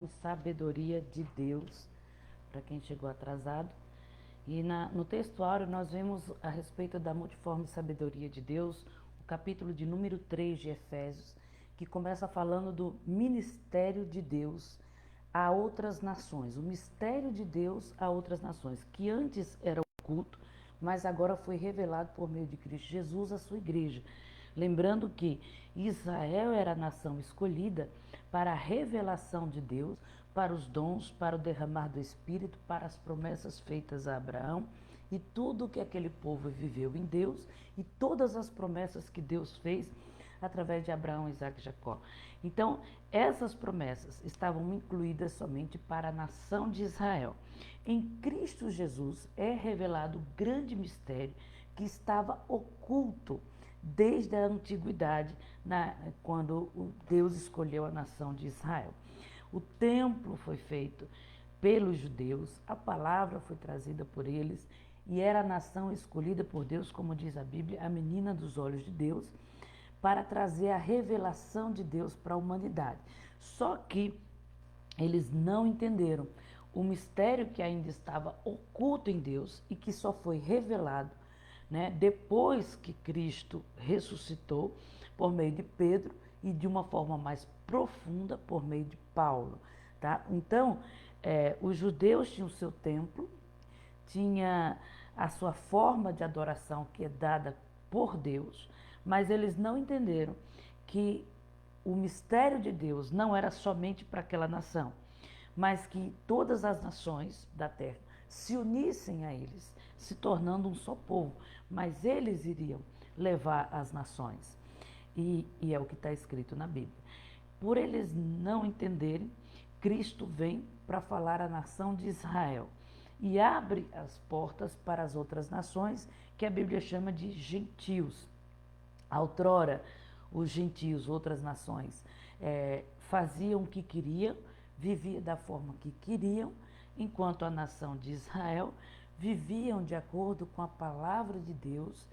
Sabedoria de Deus, para quem chegou atrasado. E no textuário nós vemos a respeito da multiforme sabedoria de Deus, o capítulo de número 3 de Efésios, que começa falando do ministério de Deus a outras nações. O mistério de Deus a outras nações, que antes era oculto, mas agora foi revelado por meio de Cristo Jesus à sua igreja. Lembrando que Israel era a nação escolhida para a revelação de Deus, para os dons, para o derramar do Espírito, para as promessas feitas a Abraão e tudo que aquele povo viveu em Deus e todas as promessas que Deus fez através de Abraão, Isaac e Jacó. Então, essas promessas estavam incluídas somente para a nação de Israel. Em Cristo Jesus é revelado o grande mistério que estava oculto desde a antiguidade, quando Deus escolheu a nação de Israel. O templo foi feito pelos judeus, a palavra foi trazida por eles e era a nação escolhida por Deus, como diz a Bíblia, a menina dos olhos de Deus, para trazer a revelação de Deus para a humanidade. Só que eles não entenderam o mistério que ainda estava oculto em Deus e que só foi revelado, né, depois que Cristo ressuscitou por meio de Pedro e de uma forma mais profunda por meio de Paulo. Tá? Então, os judeus tinham o seu templo, tinha a sua forma de adoração que é dada por Deus, mas eles não entenderam que o mistério de Deus não era somente para aquela nação, mas que todas as nações da terra se unissem a eles, se tornando um só povo, mas eles iriam levar as nações. E é o que está escrito na Bíblia. Por eles não entenderem, Cristo vem para falar à nação de Israel e abre as portas para as outras nações, que a Bíblia chama de gentios. Outrora, os gentios, outras nações, faziam o que queriam, viviam da forma que queriam, enquanto a nação de Israel viviam de acordo com a palavra de Deus,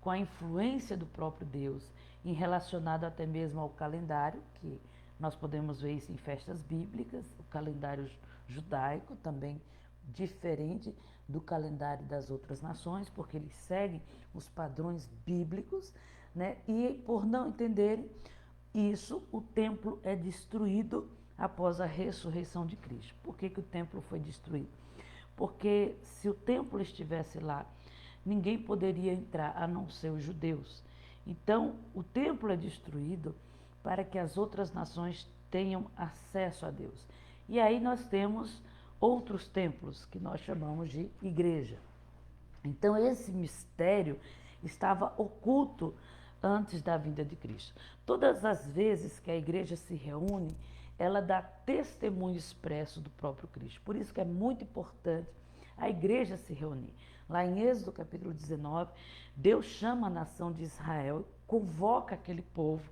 com a influência do próprio Deus, em relacionado até mesmo ao calendário, que nós podemos ver isso em festas bíblicas, o calendário judaico também diferente do calendário das outras nações, porque eles seguem os padrões bíblicos, né? E por não entenderem isso, o templo é destruído após a ressurreição de Cristo. Por que o templo foi destruído? Porque se o templo estivesse lá, ninguém poderia entrar a não ser os judeus. Então, o templo é destruído para que as outras nações tenham acesso a Deus. E aí nós temos outros templos que nós chamamos de igreja. Então, esse mistério estava oculto antes da vinda de Cristo. Todas as vezes que a igreja se reúne, ela dá testemunho expresso do próprio Cristo. Por isso que é muito importante a igreja se reunir. Lá em Êxodo capítulo 19, Deus chama a nação de Israel, convoca aquele povo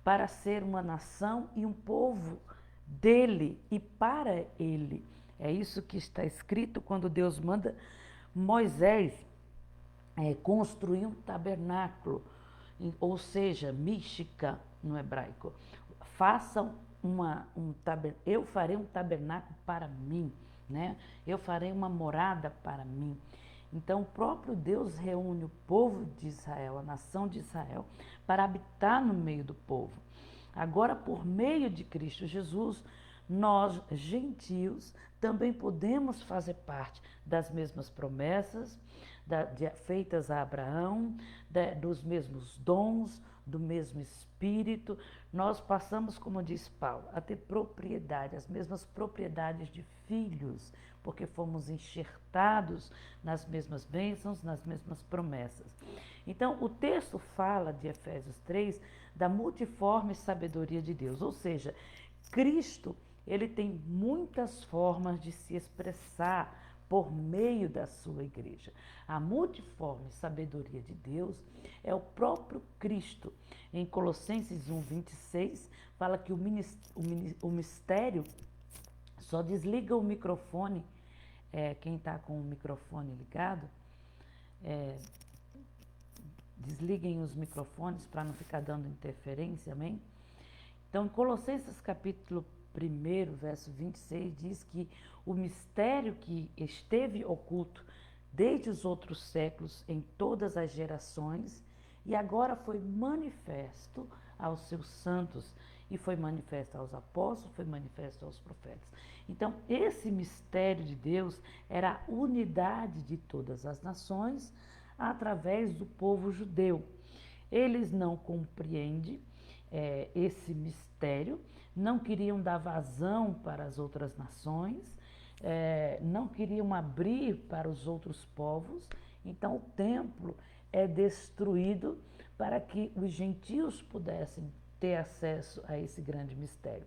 para ser uma nação e um povo dele e para ele. É isso que está escrito quando Deus manda Moisés construir um tabernáculo, ou seja, mística no hebraico. Façam eu farei um tabernáculo para mim, né? Eu farei uma morada para mim. Então, o próprio Deus reúne o povo de Israel, a nação de Israel, para habitar no meio do povo. Agora, por meio de Cristo Jesus, nós, gentios, também podemos fazer parte das mesmas promessas feitas a Abraão, dos mesmos dons, do mesmo Espírito. Nós passamos, como diz Paulo, a ter propriedade, as mesmas propriedades de filhos, porque fomos enxertados nas mesmas bênçãos, nas mesmas promessas. Então, o texto fala de Efésios 3 da multiforme sabedoria de Deus, ou seja, Cristo, ele tem muitas formas de se expressar por meio da sua igreja. A multiforme sabedoria de Deus é o próprio Cristo. Em Colossenses 1:26, fala que o mistério só desliga o microfone, quem está com o microfone ligado, desliguem os microfones para não ficar dando interferência, amém? Então, em Colossenses capítulo 1, verso 26, diz que o mistério que esteve oculto desde os outros séculos em todas as gerações e agora foi manifesto aos seus santos e foi manifesto aos apóstolos, foi manifesto aos profetas. Então, esse mistério de Deus era a unidade de todas as nações através do povo judeu. Eles não compreendem esse mistério, não queriam dar vazão para as outras nações, não queriam abrir para os outros povos. Então o templo é destruído para que os gentios pudessem ter acesso a esse grande mistério.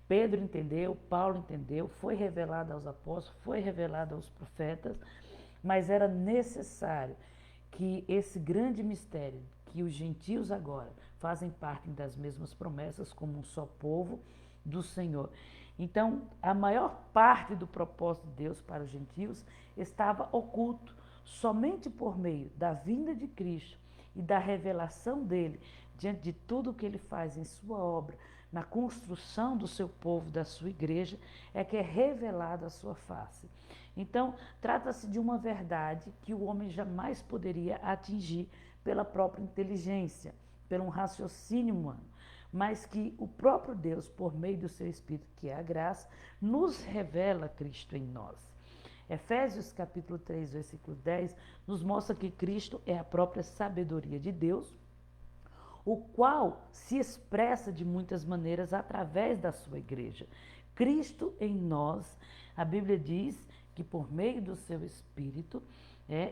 Pedro entendeu, Paulo entendeu, foi revelado aos apóstolos, foi revelado aos profetas, mas era necessário que esse grande mistério, que os gentios agora fazem parte das mesmas promessas como um só povo do Senhor. Então, a maior parte do propósito de Deus para os gentios estava oculto. Somente por meio da vinda de Cristo e da revelação dele, diante de tudo que ele faz em sua obra, na construção do seu povo, da sua igreja, é que é revelada a sua face. Então, trata-se de uma verdade que o homem jamais poderia atingir pela própria inteligência, pelo um raciocínio humano, mas que o próprio Deus, por meio do seu Espírito, que é a graça, nos revela Cristo em nós. Efésios capítulo 3, versículo 10, nos mostra que Cristo é a própria sabedoria de Deus, o qual se expressa de muitas maneiras através da sua igreja. Cristo em nós, a Bíblia diz que por meio do seu Espírito,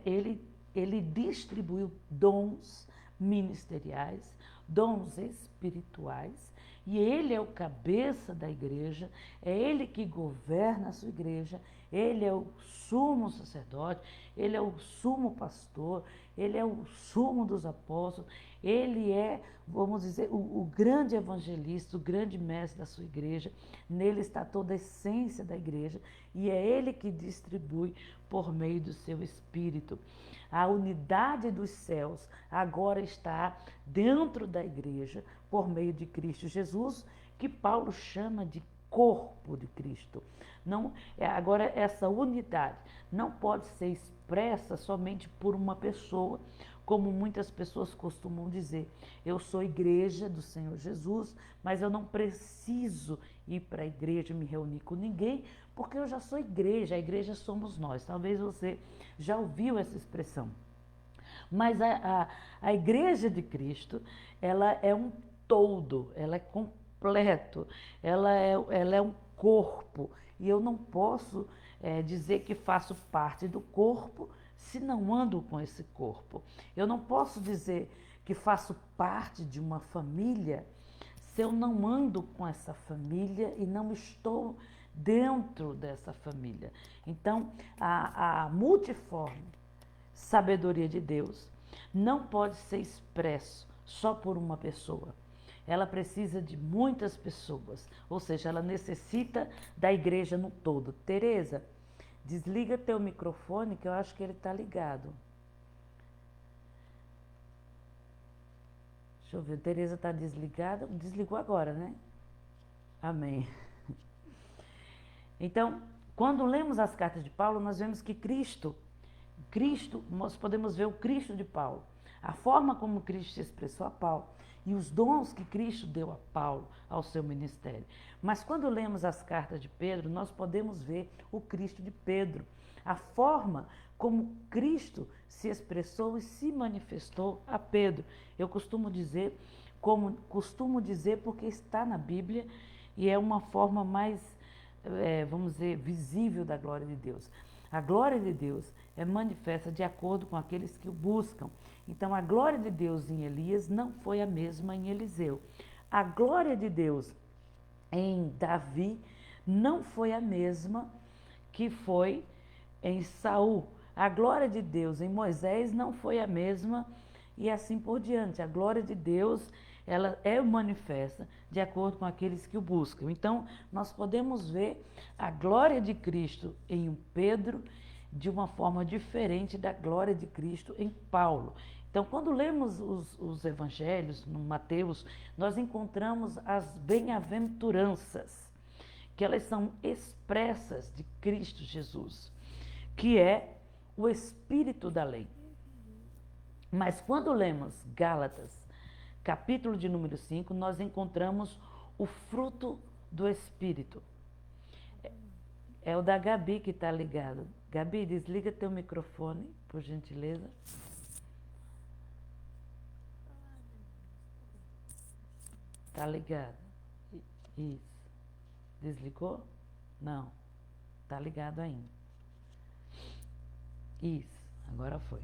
ele distribuiu dons ministeriais, dons espirituais, e ele é o cabeça da igreja, é ele que governa a sua igreja, ele é o sumo sacerdote, ele é o sumo pastor, ele é o sumo dos apóstolos, ele é, vamos dizer, o grande evangelista, o grande mestre da sua igreja. Nele está toda a essência da igreja e é ele que distribui por meio do seu Espírito. A unidade dos céus agora está dentro da igreja por meio de Cristo Jesus, que Paulo chama de corpo de Cristo. Não, agora essa unidade não pode ser expressa somente por uma pessoa, como muitas pessoas costumam dizer. Eu sou igreja do Senhor Jesus, mas eu não preciso ir para a igreja, me reunir com ninguém, porque eu já sou igreja, a igreja somos nós. Talvez você já ouviu essa expressão. Mas a igreja de Cristo, ela é um todo, ela é completo, ela é um corpo. E eu não posso dizer que faço parte do corpo se não ando com esse corpo. Eu não posso dizer que faço parte de uma família se eu não ando com essa família e não estou dentro dessa família. Então, a multiforme sabedoria de Deus não pode ser expresso só por uma pessoa. Ela precisa de muitas pessoas, ou seja, ela necessita da igreja no todo. Tereza, desliga teu microfone que eu acho que ele está ligado. Deixa eu ver, Tereza está desligada. Desligou agora, né? Amém. Então, quando lemos as cartas de Paulo, nós vemos que Cristo, nós podemos ver o Cristo de Paulo, a forma como Cristo se expressou a Paulo e os dons que Cristo deu a Paulo, ao seu ministério. Mas quando lemos as cartas de Pedro, nós podemos ver o Cristo de Pedro, a forma como Cristo se expressou e se manifestou a Pedro. Eu costumo dizer porque está na Bíblia e é uma forma mais, vamos dizer, visível da glória de Deus. A glória de Deus é manifesta de acordo com aqueles que o buscam. Então, a glória de Deus em Elias não foi a mesma em Eliseu. A glória de Deus em Davi não foi a mesma que foi em Saul. A glória de Deus em Moisés não foi a mesma e assim por diante. A glória de Deus, ela é manifesta de acordo com aqueles que o buscam. Então, nós podemos ver a glória de Cristo em Pedro de uma forma diferente da glória de Cristo em Paulo. Então, quando lemos os evangelhos, no Mateus, nós encontramos as bem-aventuranças, que elas são expressas de Cristo Jesus, que é o espírito da lei. Mas quando lemos Gálatas, capítulo de número 5, nós encontramos o fruto do espírito. É o da Gabi que está ligado. Gabi, desliga teu microfone, por gentileza. Tá ligado. Isso. Desligou? Não. Tá ligado ainda. Isso. Agora foi.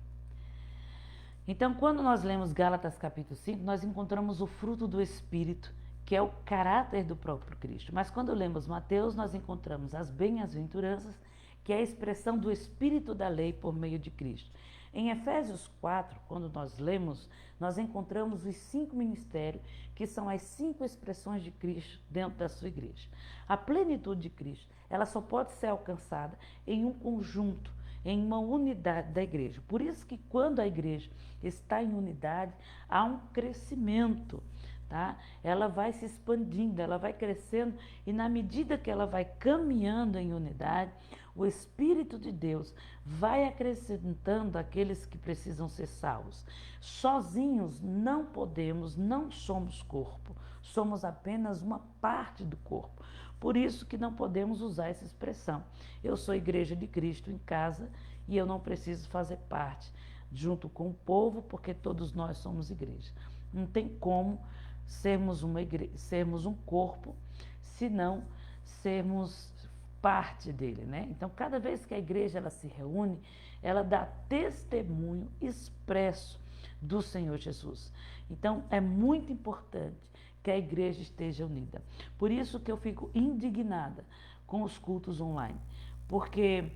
Então, quando nós lemos Gálatas capítulo 5, nós encontramos o fruto do Espírito, que é o caráter do próprio Cristo. Mas quando lemos Mateus, nós encontramos as bem-aventuranças, que é a expressão do Espírito da lei por meio de Cristo. Em Efésios 4, quando nós lemos, nós encontramos os 5 ministérios, que são as 5 expressões de Cristo dentro da sua igreja. A plenitude de Cristo, ela só pode ser alcançada em um conjunto, em uma unidade da igreja. Por isso que quando a igreja está em unidade, há um crescimento, tá? Ela vai se expandindo, ela vai crescendo, e na medida que ela vai caminhando em unidade, o Espírito de Deus vai acrescentando aqueles que precisam ser salvos. Sozinhos não podemos, não somos corpo, somos apenas uma parte do corpo. Por isso que não podemos usar essa expressão. Eu sou igreja de Cristo em casa e eu não preciso fazer parte junto com o povo, porque todos nós somos igreja. Não tem como sermos uma igreja, sermos um corpo, se não sermos parte dele, né? Então, cada vez que a igreja ela se reúne, ela dá testemunho expresso do Senhor Jesus. Então, é muito importante que a igreja esteja unida. Por isso que eu fico indignada com os cultos online, porque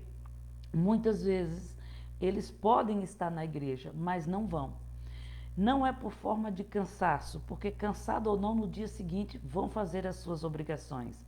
muitas vezes eles podem estar na igreja, mas não vão. Não é por forma de cansaço, porque cansado ou não, no dia seguinte vão fazer as suas obrigações,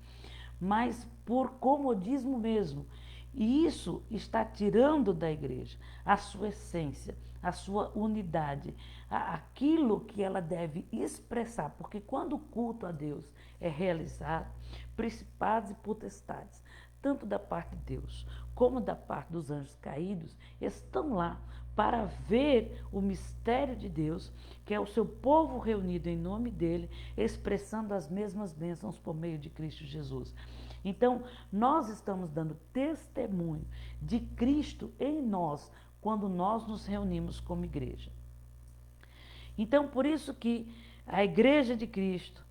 mas por comodismo mesmo. E isso está tirando da igreja a sua essência, a sua unidade, aquilo que ela deve expressar, porque quando o culto a Deus é realizado, principados e potestades, tanto da parte de Deus como da parte dos anjos caídos, estão lá para ver o mistério de Deus, que é o seu povo reunido em nome dele, expressando as mesmas bênçãos por meio de Cristo Jesus. Então, nós estamos dando testemunho de Cristo em nós, quando nós nos reunimos como igreja. Então, por isso que a igreja de Cristo,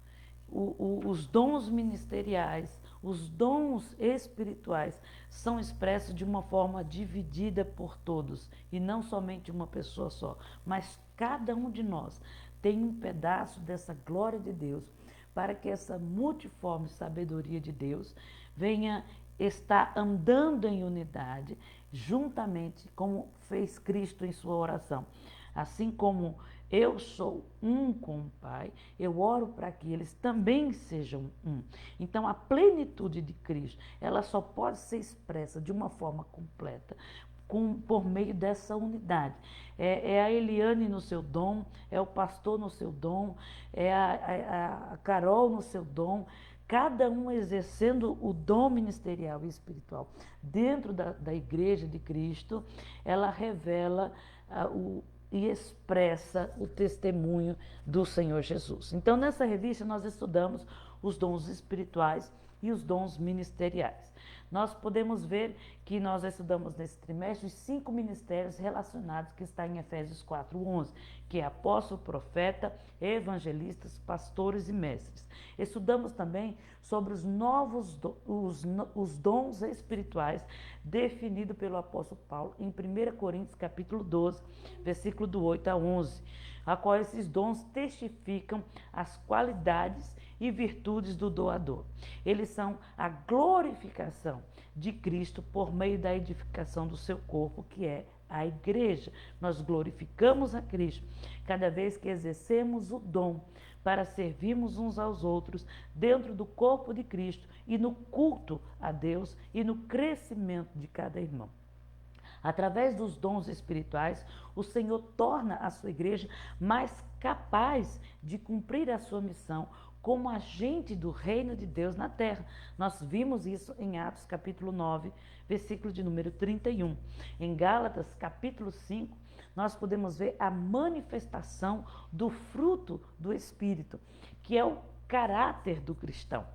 os dons ministeriais, os dons espirituais são expressos de uma forma dividida por todos, e não somente uma pessoa só, mas cada um de nós tem um pedaço dessa glória de Deus, para que essa multiforme sabedoria de Deus venha estar andando em unidade, juntamente como fez Cristo em sua oração. Assim como eu sou um com o Pai, eu oro para que eles também sejam um. Então, a plenitude de Cristo, ela só pode ser expressa de uma forma completa por meio dessa unidade. É a Eliane no seu dom, é o pastor no seu dom, é a Carol no seu dom, cada um exercendo o dom ministerial e espiritual dentro da igreja de Cristo, ela revela e expressa o testemunho do Senhor Jesus. Então, nessa revista, nós estudamos os dons espirituais e os dons ministeriais. Nós podemos ver que nós estudamos nesse trimestre os 5 ministérios relacionados que está em Efésios 4:11, que é apóstolo, profeta, evangelistas, pastores e mestres. Estudamos também sobre os novos os dons espirituais definidos pelo apóstolo Paulo em 1 Coríntios capítulo 12, versículo do 8 a 11, a qual esses dons testificam as qualidades e virtudes do doador. Eles são a glorificação de Cristo por meio da edificação do seu corpo, que é a igreja. Nós glorificamos a Cristo cada vez que exercemos o dom para servirmos uns aos outros dentro do corpo de Cristo e no culto a Deus e no crescimento de cada irmão. Através dos dons espirituais, o Senhor torna a sua igreja mais capaz de cumprir a sua missão como agente do reino de Deus na terra. Nós vimos isso em Atos capítulo 9, versículo de número 31. Em Gálatas capítulo 5, nós podemos ver a manifestação do fruto do Espírito, que é o caráter do cristão,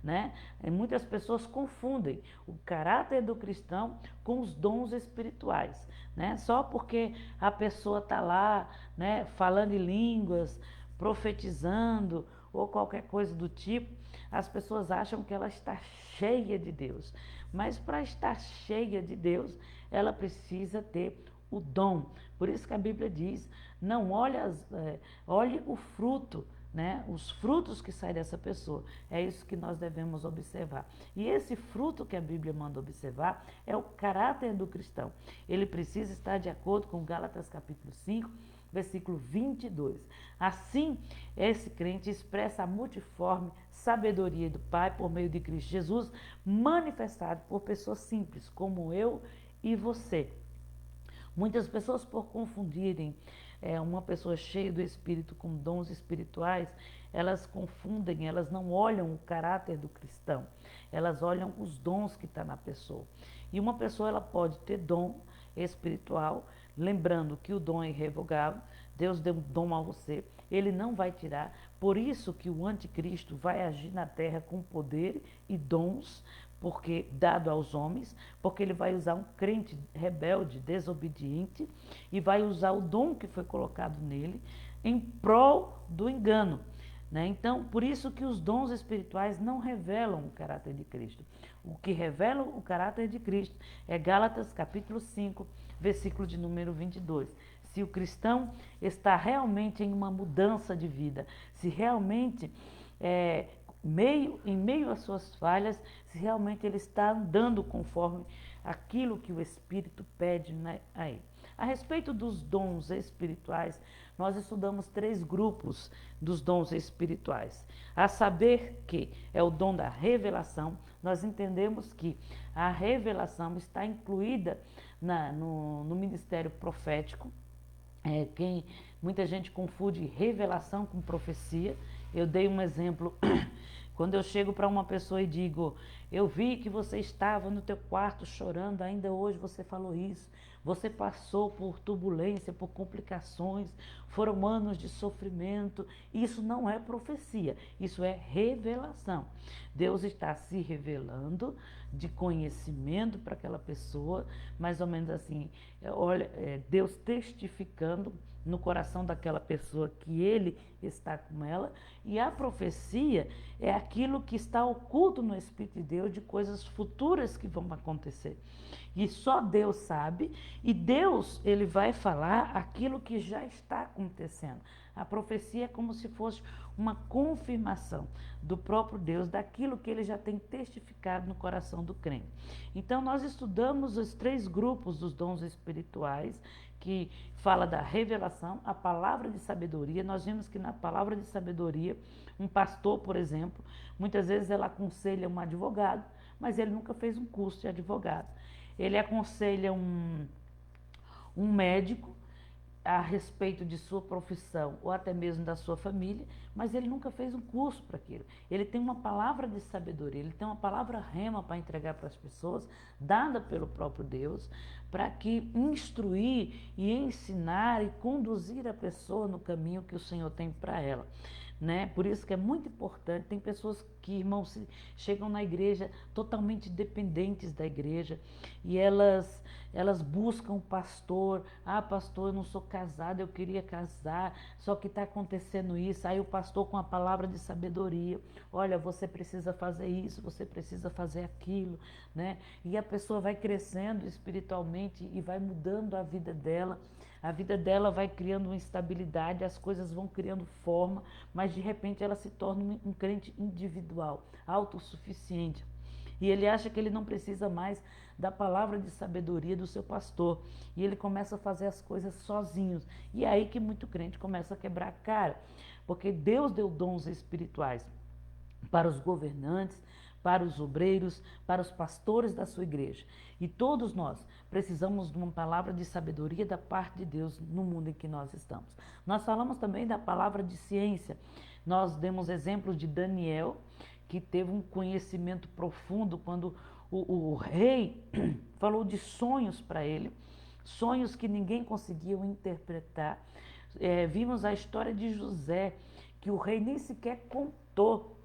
né? E muitas pessoas confundem o caráter do cristão com os dons espirituais, né? Só porque a pessoa está lá, né, falando em línguas, profetizando ou qualquer coisa do tipo, as pessoas acham que ela está cheia de Deus. Mas para estar cheia de Deus, ela precisa ter o dom. Por isso que a Bíblia diz, não olhe, olhe o fruto, né? Os frutos que saem dessa pessoa. É isso que nós devemos observar. E esse fruto que a Bíblia manda observar é o caráter do cristão. Ele precisa estar de acordo com Gálatas capítulo 5, versículo 22. Assim, esse crente expressa a multiforme sabedoria do Pai por meio de Cristo Jesus, manifestado por pessoas simples, como eu e você. Muitas pessoas, por confundirem uma pessoa cheia do Espírito com dons espirituais, elas confundem, elas não olham o caráter do cristão, elas olham os dons que estão na pessoa. E uma pessoa ela pode ter dom espiritual, lembrando que o dom é irrevogável, Deus deu um dom a você, ele não vai tirar, por isso que o anticristo vai agir na terra com poder e dons, porque dado aos homens, porque ele vai usar um crente rebelde, desobediente, e vai usar o dom que foi colocado nele em prol do engano, né? Então, por isso que os dons espirituais não revelam o caráter de Cristo. O que revela o caráter de Cristo é Gálatas capítulo 5, versículo de número 22. Se o cristão está realmente em uma mudança de vida, se realmente em meio às suas falhas, se realmente ele está andando conforme aquilo que o Espírito pede, né, a ele. A respeito dos dons espirituais, nós estudamos 3 grupos dos dons espirituais. A saber que é o dom da revelação, nós entendemos que a revelação está incluída no ministério profético. Muita gente confunde revelação com profecia. Eu dei um exemplo quando eu chego para uma pessoa e digo, eu vi que você estava no teu quarto chorando, ainda hoje você falou isso, você passou por turbulência, por complicações, foram anos de sofrimento. Isso não é profecia, isso é revelação. Deus está se revelando de conhecimento para aquela pessoa, mais ou menos assim, olha, Deus testificando no coração daquela pessoa que ele está com ela, e a profecia é aquilo que está oculto no Espírito de Deus de coisas futuras que vão acontecer. E só Deus sabe, e Deus ele vai falar aquilo que já está acontecendo. A profecia é como se fosse uma confirmação do próprio Deus, daquilo que ele já tem testificado no coração do crente. Então nós estudamos os 3 grupos dos dons espirituais, que fala da revelação, a palavra de sabedoria. Nós vimos que na palavra de sabedoria, um pastor, por exemplo, muitas vezes ela aconselha um advogado, mas ele nunca fez um curso de advogado. Ele aconselha um médico a respeito de sua profissão ou até mesmo da sua família, mas ele nunca fez um curso para aquilo. Ele tem uma palavra de sabedoria, ele tem uma palavra rema para entregar para as pessoas, dada pelo próprio Deus, para que instruir e ensinar e conduzir a pessoa no caminho que o Senhor tem para ela. Né? Por isso que é muito importante, tem pessoas que, irmãos, chegam na igreja totalmente dependentes da igreja e elas buscam o pastor. Pastor, eu não sou casada, eu queria casar, só que está acontecendo isso. Aí o pastor com a palavra de sabedoria, olha, você precisa fazer isso, você precisa fazer aquilo, né? E a pessoa vai crescendo espiritualmente e vai mudando a vida dela. A vida dela vai criando uma estabilidade, as coisas vão criando forma, mas de repente ela se torna um crente individual, autossuficiente. E ele acha que ele não precisa mais da palavra de sabedoria do seu pastor. E ele começa a fazer as coisas sozinho. E é aí que muito crente começa a quebrar a cara. Porque Deus deu dons espirituais para os governantes, para os obreiros, para os pastores da sua igreja. E todos nós precisamos de uma palavra de sabedoria da parte de Deus no mundo em que nós estamos. Nós falamos também da palavra de ciência. Nós demos exemplo de Daniel, que teve um conhecimento profundo quando o rei falou de sonhos para ele, sonhos que ninguém conseguia interpretar. Vimos a história de José, que o rei nem sequer contou.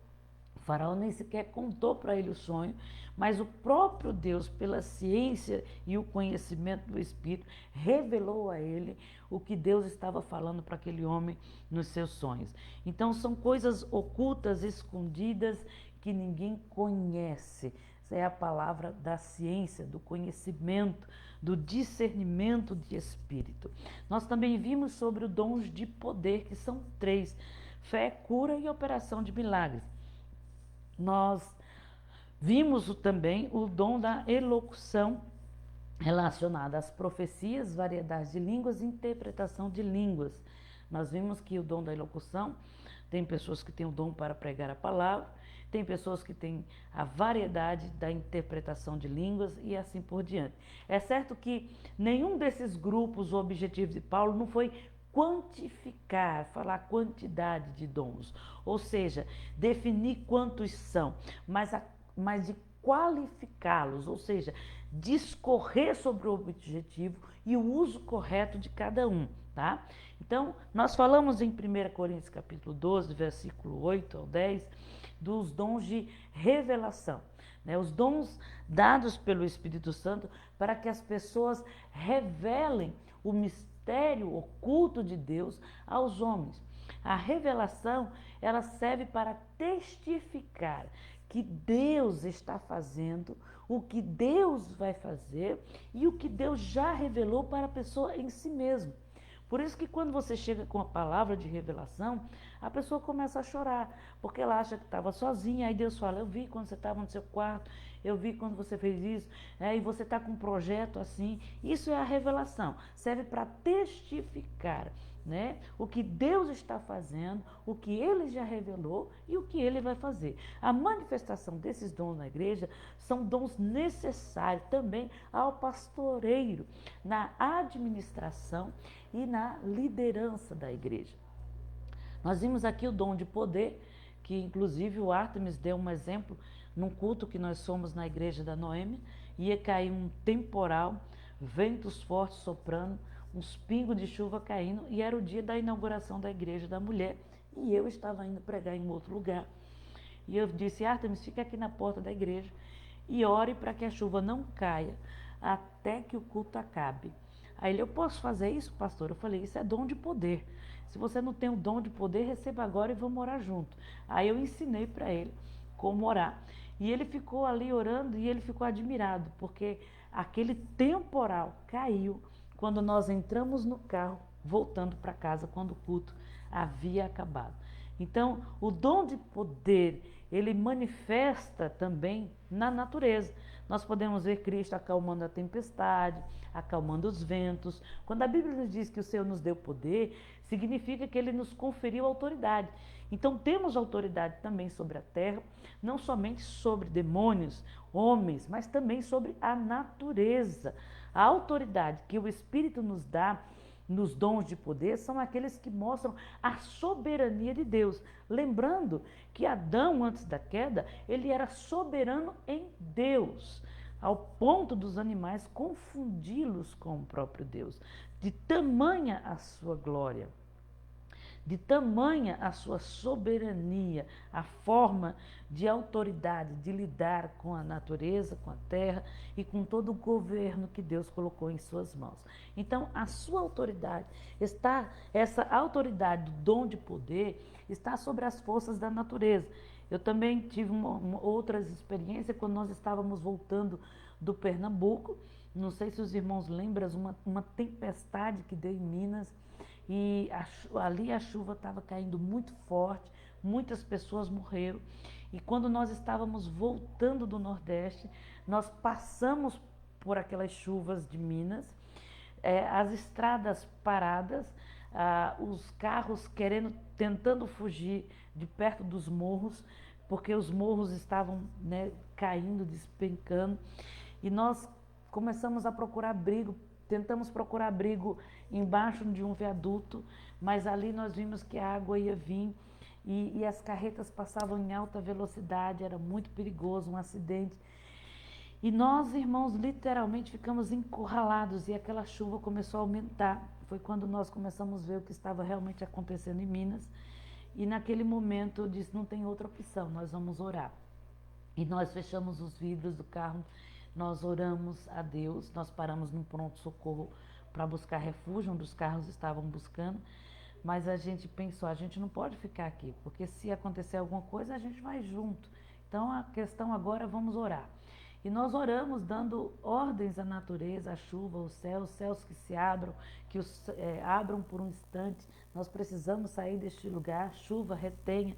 O faraó nem sequer contou para ele o sonho, mas o próprio Deus, pela ciência e o conhecimento do Espírito, revelou a ele o que Deus estava falando para aquele homem nos seus sonhos. Então são coisas ocultas, escondidas, que ninguém conhece. Essa é a palavra da ciência, do conhecimento, do discernimento de espírito. Nós também vimos sobre os dons de poder, que são 3: fé, cura e operação de milagres. Nós vimos também o dom da elocução, relacionada às profecias, variedades de línguas e interpretação de línguas. Nós vimos que o dom da elocução, tem pessoas que têm o dom para pregar a palavra, tem pessoas que têm a variedade da interpretação de línguas e assim por diante. É certo que nenhum desses grupos, o objetivo de Paulo não foi quantificar, falar quantidade de dons, ou seja, definir quantos são, mas de qualificá-los, ou seja, discorrer sobre o objetivo e o uso correto de cada um, tá? Então, nós falamos em 1 Coríntios capítulo 12, versículo 8 ao 10, dos dons de revelação, né? Os dons dados pelo Espírito Santo para que as pessoas revelem o mistério oculto de Deus aos homens. A revelação, ela serve para testificar que Deus está fazendo, o que Deus vai fazer e o que Deus já revelou para a pessoa em si mesmo. Por isso que quando você chega com a palavra de revelação, a pessoa começa a chorar, porque ela acha que estava sozinha, aí Deus fala, eu vi quando você estava no seu quarto, eu vi quando você fez isso, e você está com um projeto assim. Isso é a revelação, serve para testificar, né, o que Deus está fazendo, o que Ele já revelou e o que Ele vai fazer. A manifestação desses dons na igreja são dons necessários também ao pastoreiro, na administração e na liderança da igreja. Nós vimos aqui o dom de poder, que inclusive o Artemis deu um exemplo num culto que nós somos na igreja da Noêmia. Ia cair um temporal, ventos fortes soprando, uns pingos de chuva caindo, e era o dia da inauguração da igreja da mulher, e eu estava indo pregar em outro lugar. E eu disse, Artemis, fica aqui na porta da igreja e ore para que a chuva não caia até que o culto acabe. Aí ele, eu posso fazer isso, pastor? Eu falei, isso é dom de poder. Se você não tem o dom de poder, receba agora e vamos orar junto. Aí eu ensinei para ele como orar. E ele ficou ali orando e ele ficou admirado, porque aquele temporal caiu quando nós entramos no carro, voltando para casa, quando o culto havia acabado. Então, o dom de poder, ele manifesta também na natureza. Nós podemos ver Cristo acalmando a tempestade, acalmando os ventos. Quando a Bíblia nos diz que o Senhor nos deu poder, significa que Ele nos conferiu autoridade. Então temos autoridade também sobre a terra, não somente sobre demônios, homens, mas também sobre a natureza. A autoridade que o Espírito nos dá nos dons de poder são aqueles que mostram a soberania de Deus. Lembrando que Adão, antes da queda, ele era soberano em Deus, ao ponto dos animais confundi-los com o próprio Deus. De tamanha a sua glória, de tamanha a sua soberania, a forma de autoridade de lidar com a natureza, com a terra e com todo o governo que Deus colocou em suas mãos. Então, a sua autoridade essa autoridade do dom de poder está sobre as forças da natureza. Eu também tive outras experiências quando nós estávamos voltando do Pernambuco. Não sei se os irmãos lembram, uma tempestade que deu em Minas. E ali a chuva estava caindo muito forte, muitas pessoas morreram. E quando nós estávamos voltando do Nordeste, nós passamos por aquelas chuvas de Minas, as estradas paradas, os carros tentando fugir de perto dos morros, porque os morros estavam, né, caindo, despencando. E nós começamos a procurar abrigo. Tentamos procurar abrigo embaixo de um viaduto, mas ali nós vimos que a água ia vir e as carretas passavam em alta velocidade, era muito perigoso, um acidente. E nós, irmãos, literalmente ficamos encurralados e aquela chuva começou a aumentar. Foi quando nós começamos a ver o que estava realmente acontecendo em Minas. E naquele momento eu disse, não tem outra opção, nós vamos orar. E nós fechamos os vidros do carro, nós oramos a Deus, nós paramos num pronto-socorro para buscar refúgio, onde os carros estavam buscando, mas a gente pensou, a gente não pode ficar aqui, porque se acontecer alguma coisa, a gente vai junto. Então a questão agora, vamos orar. E nós oramos dando ordens à natureza, à chuva, aos céus que se abram, abram por um instante. Nós precisamos sair deste lugar, chuva, retenha.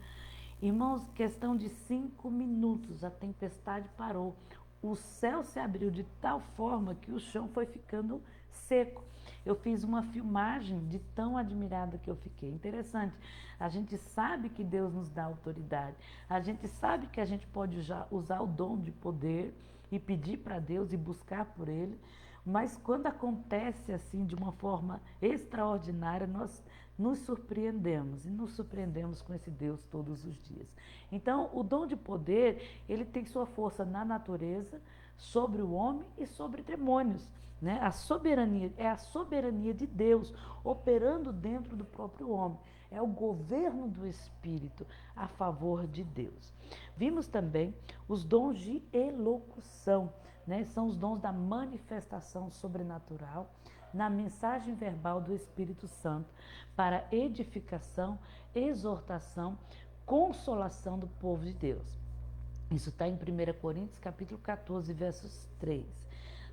Irmãos, questão de 5 minutos, a tempestade parou. O céu se abriu de tal forma que o chão foi ficando seco. Eu fiz uma filmagem de tão admirada que eu fiquei. Interessante, a gente sabe que Deus nos dá autoridade, a gente sabe que a gente pode usar o dom de poder e pedir para Deus e buscar por Ele, mas quando acontece assim de uma forma extraordinária, nós nos surpreendemos e nos surpreendemos com esse Deus todos os dias. Então, o dom de poder, ele tem sua força na natureza, sobre o homem e sobre demônios, né? A soberania é a soberania de Deus operando dentro do próprio homem. É o governo do Espírito a favor de Deus. Vimos também os dons de elocução, né? São os dons da manifestação sobrenatural na mensagem verbal do Espírito Santo para edificação, exortação, consolação do povo de Deus. Isso está em 1 Coríntios, capítulo 14, versos 3.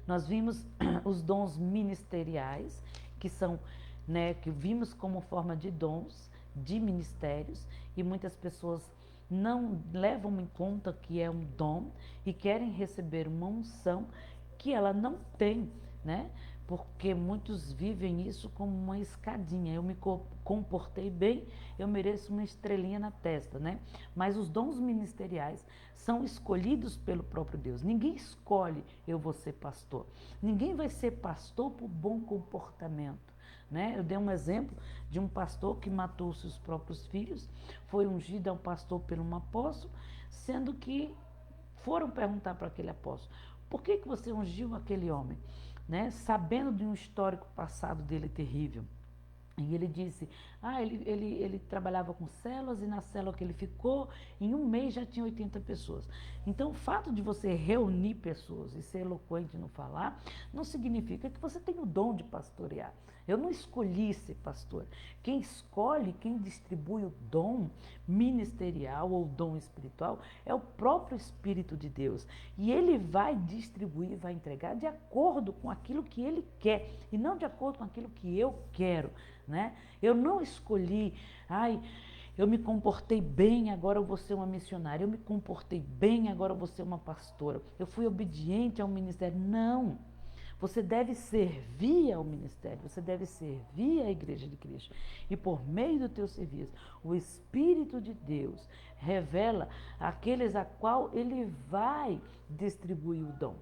Nós vimos os dons ministeriais, que são, né, que vimos como forma de dons, de ministérios, e muitas pessoas não levam em conta que é um dom e querem receber uma unção que ela não tem, né? Porque muitos vivem isso como uma escadinha. Eu me comportei bem, eu mereço uma estrelinha na testa, né? Mas os dons ministeriais são escolhidos pelo próprio Deus. Ninguém escolhe eu vou ser pastor. Ninguém vai ser pastor por bom comportamento, né? Eu dei um exemplo de um pastor que matou seus próprios filhos, foi ungido ao pastor por um apóstolo, sendo que foram perguntar para aquele apóstolo, por que você ungiu aquele homem? Né? Sabendo de um histórico passado dele terrível. E ele disse, ele trabalhava com células e na célula que ele ficou, em um mês já tinha 80 pessoas. Então, o fato de você reunir pessoas e ser eloquente no falar, não significa que você tem o dom de pastorear. Eu não escolhi ser pastor. Quem escolhe, quem distribui o dom ministerial ou dom espiritual é o próprio Espírito de Deus. E ele vai distribuir, vai entregar de acordo com aquilo que ele quer e não de acordo com aquilo que eu quero, né? Eu não escolhi, eu me comportei bem, agora eu vou ser uma missionária. Eu me comportei bem, agora eu vou ser uma pastora. Eu fui obediente ao ministério. Não. Você deve servir ao ministério, você deve servir à Igreja de Cristo. E por meio do teu serviço, o Espírito de Deus revela aqueles a qual ele vai distribuir o dom.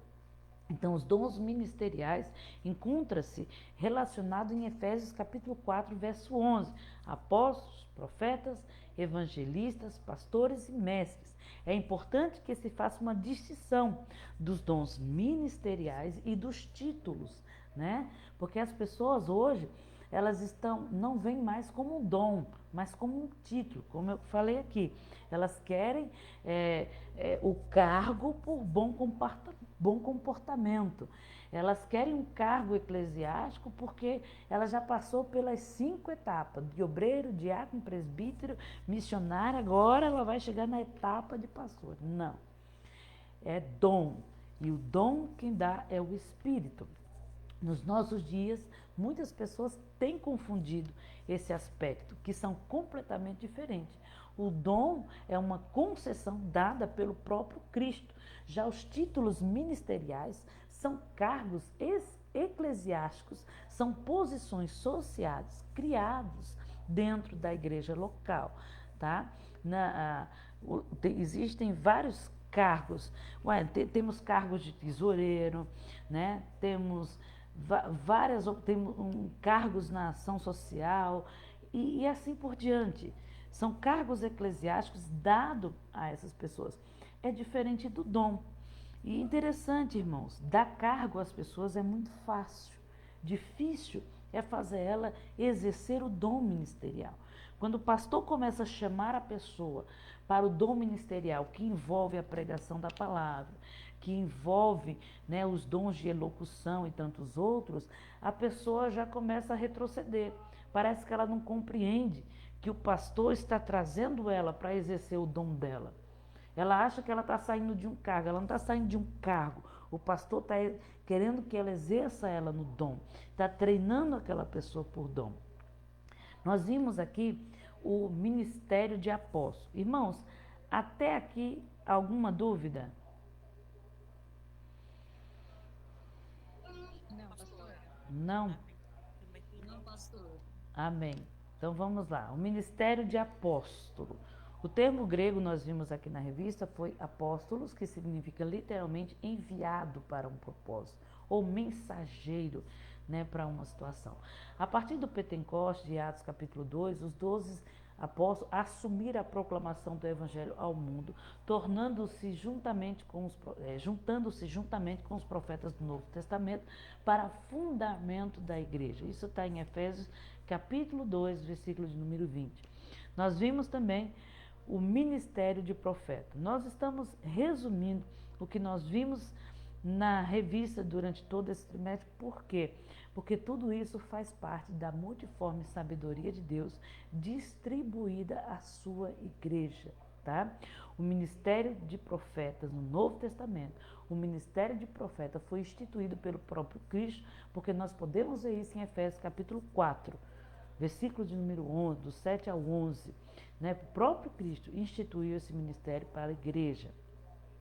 Então, os dons ministeriais encontram-se relacionados em Efésios capítulo 4, verso 11. Apóstolos, profetas, evangelistas, pastores e mestres. É importante que se faça uma distinção dos dons ministeriais e dos títulos, né? Porque as pessoas hoje, elas não veem mais como um dom, mas como um título, como eu falei aqui. Elas querem o cargo por bom comportamento. Elas querem um cargo eclesiástico porque ela já passou pelas 5 etapas, de obreiro, diácono, presbítero, missionário, agora ela vai chegar na etapa de pastor. Não, é dom, e o dom quem dá é o Espírito. Nos nossos dias, muitas pessoas têm confundido esse aspecto, que são completamente diferentes. O dom é uma concessão dada pelo próprio Cristo. Já os títulos ministeriais são cargos eclesiásticos, são posições sociais criados dentro da igreja local, tá? Existem vários cargos. Temos cargos de tesoureiro, né? Temos cargos na ação social e assim por diante. São cargos eclesiásticos dados a essas pessoas. É diferente do dom. E interessante, irmãos, dar cargo às pessoas é muito fácil. Difícil é fazer ela exercer o dom ministerial. Quando o pastor começa a chamar a pessoa para o dom ministerial, que envolve a pregação da palavra, que envolve, né, os dons de elocução e tantos outros, a pessoa já começa a retroceder. Parece que ela não compreende que o pastor está trazendo ela para exercer o dom dela. Ela acha que ela está saindo de um cargo, ela não está saindo de um cargo. O pastor está querendo que ela exerça ela no dom, está treinando aquela pessoa por dom. Nós vimos aqui o ministério de apóstolo. Irmãos, até aqui alguma dúvida? Não, pastor. Não? Não, pastor. Amém. Então vamos lá. O ministério de apóstolo. O termo grego nós vimos aqui na revista foi apóstolos, que significa literalmente enviado para um propósito, ou mensageiro, né, para uma situação. A partir do Pentecoste, de Atos capítulo 2, os 12 apóstolos assumiram a proclamação do evangelho ao mundo, juntando-se juntamente com os profetas do Novo Testamento para fundamento da igreja. Isso está em Efésios capítulo 2, versículo de número 20. Nós vimos também o ministério de profeta. Nós estamos resumindo o que nós vimos na revista durante todo esse trimestre. Por quê? Porque tudo isso faz parte da multiforme sabedoria de Deus distribuída à sua igreja, tá? O ministério de profetas no Novo Testamento, o ministério de profeta foi instituído pelo próprio Cristo, porque nós podemos ver isso em Efésios capítulo 4, versículo de número 11, do 7 ao 11, né? O próprio Cristo instituiu esse ministério para a igreja,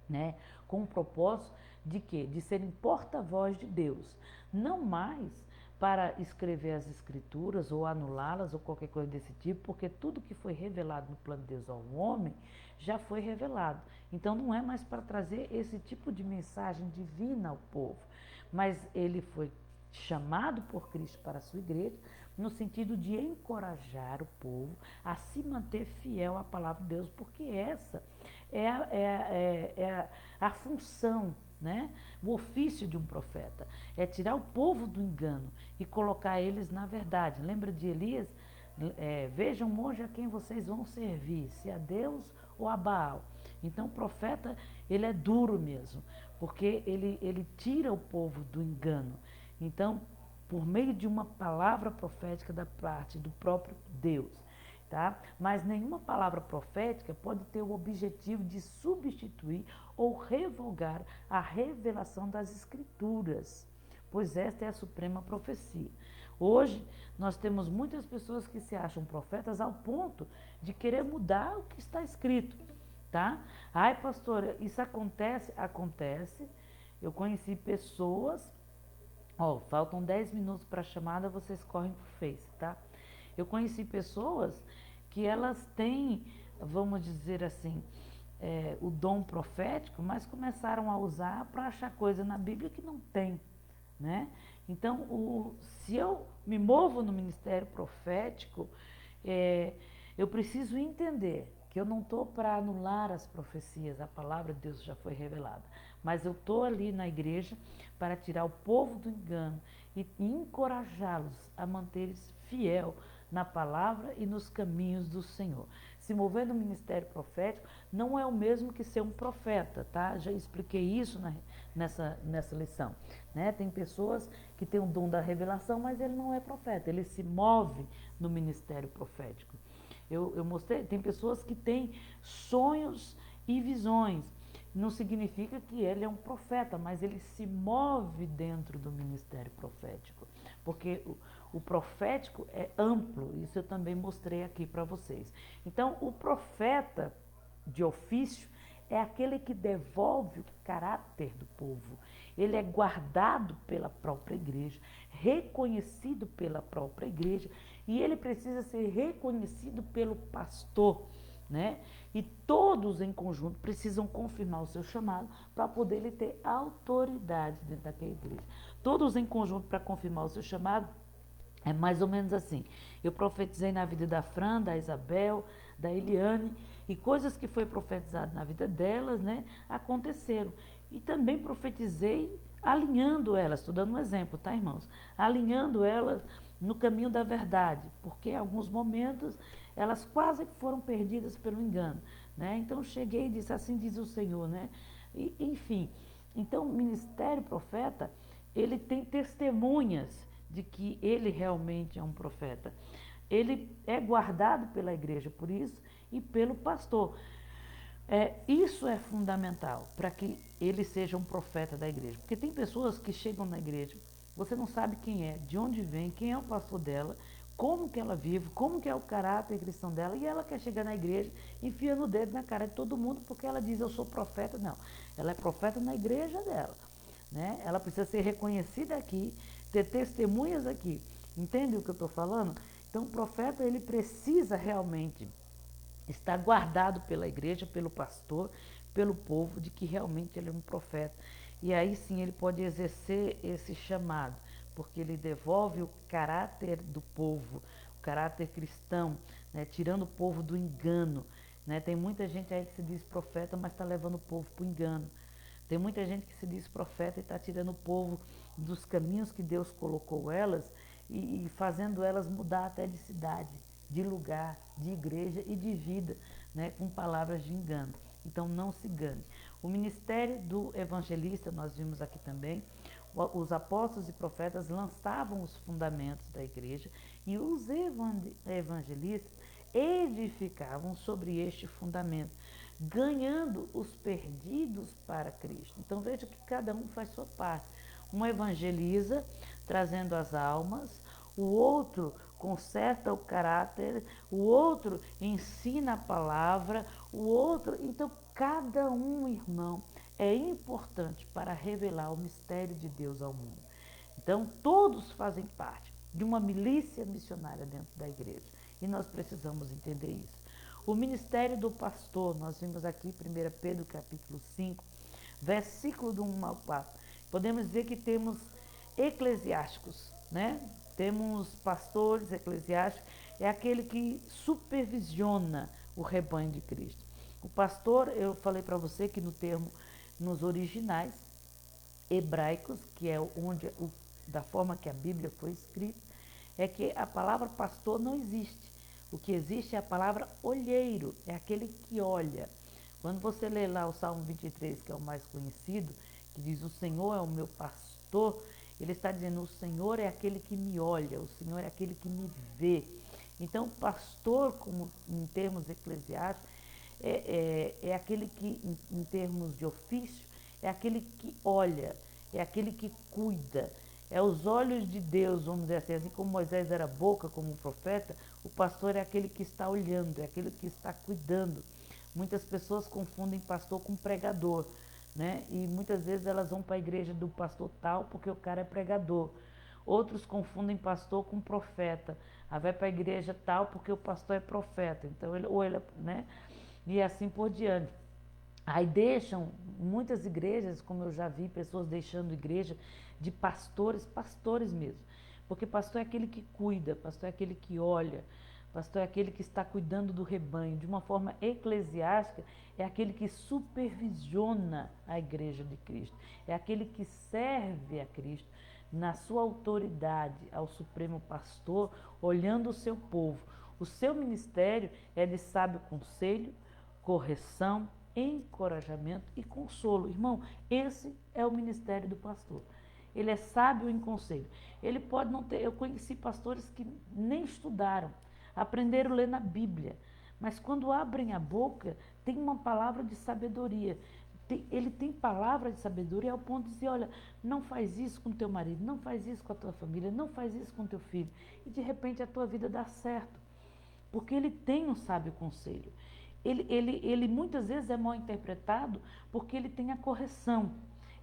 né? Com o propósito de quê? De serem porta-voz de Deus, não mais para escrever as escrituras ou anulá-las ou qualquer coisa desse tipo, porque tudo que foi revelado no plano de Deus ao homem já foi revelado. Então não é mais para trazer esse tipo de mensagem divina ao povo, mas ele foi chamado por Cristo para a sua igreja, no sentido de encorajar o povo a se manter fiel à palavra de Deus, porque essa é a função, né? O ofício de um profeta é tirar o povo do engano e colocar eles na verdade. Lembra de Elias? Vejam hoje a quem vocês vão servir, se a Deus ou a Baal. Então o profeta, ele é duro mesmo, porque ele tira o povo do engano. Então, por meio de uma palavra profética da parte do próprio Deus, tá? Mas nenhuma palavra profética pode ter o objetivo de substituir ou revogar a revelação das Escrituras, pois esta é a suprema profecia. Hoje, nós temos muitas pessoas que se acham profetas ao ponto de querer mudar o que está escrito, tá? Ai, pastora, isso acontece? Acontece. Eu conheci pessoas. Ó, faltam 10 minutos para a chamada, vocês correm pro Face, tá? Eu conheci pessoas que elas têm, vamos dizer assim, o dom profético, mas começaram a usar para achar coisa na Bíblia que não tem, né? Então, se eu me movo no ministério profético, eu preciso entender que eu não estou para anular as profecias, a palavra de Deus já foi revelada, mas eu estou ali na igreja para tirar o povo do engano e encorajá-los a manter-se fiel na palavra e nos caminhos do Senhor. Se mover no ministério profético não é o mesmo que ser um profeta, tá? Já expliquei isso nessa lição, né? Tem pessoas que têm o dom da revelação, mas ele não é profeta, ele se move no ministério profético. Eu mostrei, tem pessoas que têm sonhos e visões. Não significa que ele é um profeta, mas ele se move dentro do ministério profético. Porque o profético é amplo, isso eu também mostrei aqui para vocês. Então, o profeta de ofício é aquele que devolve o caráter do povo. Ele é guardado pela própria igreja, reconhecido pela própria igreja, e ele precisa ser reconhecido pelo pastor, né? E todos em conjunto precisam confirmar o seu chamado para poder ele ter autoridade dentro daquela igreja. Todos em conjunto para confirmar o seu chamado É mais ou menos assim. Eu profetizei na vida da Fran, da Isabel, da Eliane, e coisas que foi profetizado na vida delas, né, aconteceram. E também profetizei alinhando elas, estou dando um exemplo, tá, irmãos? Alinhando elas no caminho da verdade, porque em alguns momentos elas quase foram perdidas pelo engano, né? Então eu cheguei e disse, assim diz o Senhor, né? E, enfim, então o ministério profeta, ele tem testemunhas de que ele realmente é um profeta. Ele é guardado pela igreja por isso e pelo pastor. Isso é fundamental para que ele seja um profeta da igreja. Porque tem pessoas que chegam na igreja, você não sabe quem é, de onde vem, quem é o pastor dela, como que ela vive, como que é o caráter cristão dela, e ela quer chegar na igreja, enfiando o dedo na cara de todo mundo, porque ela diz, eu sou profeta. Não, ela é profeta na igreja dela, né? Ela precisa ser reconhecida aqui, ter testemunhas aqui. Entende o que eu estou falando? Então, o profeta, ele precisa realmente estar guardado pela igreja, pelo pastor, pelo povo, de que realmente ele é um profeta. E aí sim ele pode exercer esse chamado, porque ele devolve o caráter do povo, o caráter cristão, né, tirando o povo do engano. Né? Tem muita gente aí que se diz profeta, mas está levando o povo para o engano. Tem muita gente que se diz profeta e está tirando o povo dos caminhos que Deus colocou elas e fazendo elas mudar até de cidade, de lugar, de igreja e de vida, né, com palavras de engano. Então não se engane. O ministério do evangelista, nós vimos aqui também, os apóstolos e profetas lançavam os fundamentos da igreja e os evangelistas edificavam sobre este fundamento, ganhando os perdidos para Cristo. Então veja que cada um faz sua parte. Um evangeliza, trazendo as almas, o outro conserta o caráter, o outro ensina a palavra, o outro. Então, cada um, irmão, é importante para revelar o mistério de Deus ao mundo. Então, todos fazem parte de uma milícia missionária dentro da igreja e nós precisamos entender isso. O ministério do pastor, nós vimos aqui 1 Pedro capítulo 5, versículo do 1 ao 4. Podemos dizer que temos eclesiásticos, né? Temos pastores eclesiásticos, é aquele que supervisiona o rebanho de Cristo. O pastor, eu falei para você que no termo, nos originais hebraicos, que é onde, da forma que a Bíblia foi escrita, é que a palavra pastor não existe. O que existe é a palavra olheiro, é aquele que olha. Quando você lê lá o Salmo 23, que é o mais conhecido, que diz, o Senhor é o meu pastor, ele está dizendo, o Senhor é aquele que me olha, o Senhor é aquele que me vê. Então, pastor, como em termos eclesiásticos, é aquele que, em termos de ofício, é aquele que olha, é aquele que cuida. É os olhos de Deus, vamos dizer assim como Moisés era boca como profeta, o pastor é aquele que está olhando, é aquele que está cuidando. Muitas pessoas confundem pastor com pregador, né? E muitas vezes elas vão para a igreja do pastor tal porque o cara é pregador. Outros confundem pastor com profeta. Aí vai para a igreja tal porque o pastor é profeta. Então ele, né? E assim por diante. Aí deixam muitas igrejas, como eu já vi pessoas deixando igreja de pastores, pastores mesmo. Porque pastor é aquele que cuida, pastor é aquele que olha, pastor é aquele que está cuidando do rebanho. De uma forma eclesiástica, é aquele que supervisiona a igreja de Cristo. É aquele que serve a Cristo na sua autoridade ao Supremo Pastor, olhando o seu povo. O seu ministério é de sábio conselho, correção, encorajamento e consolo. Irmão, esse é o ministério do pastor. Ele é sábio em conselho. Ele pode não ter. Eu conheci pastores que nem estudaram, aprenderam a ler na Bíblia, mas quando abrem a boca, tem uma palavra de sabedoria. Ele tem palavra de sabedoria ao ponto de dizer, olha, não faz isso com teu marido, não faz isso com a tua família, não faz isso com teu filho. E de repente a tua vida dá certo. Porque ele tem um sábio conselho. Ele muitas vezes é mal interpretado porque ele tem a correção.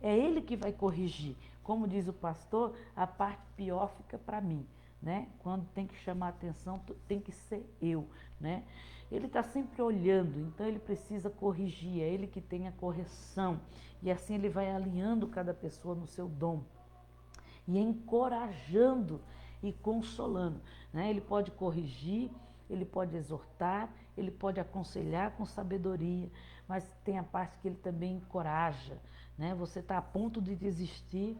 É ele que vai corrigir. Como diz o pastor, a parte pior fica para mim. Né? Quando tem que chamar a atenção, tem que ser eu. Né? Ele está sempre olhando, então ele precisa corrigir. É ele que tem a correção. E assim ele vai alinhando cada pessoa no seu dom. E encorajando e consolando, né? Ele pode corrigir, ele pode exortar, ele pode aconselhar com sabedoria, mas tem a parte que ele também encoraja, né? Você está a ponto de desistir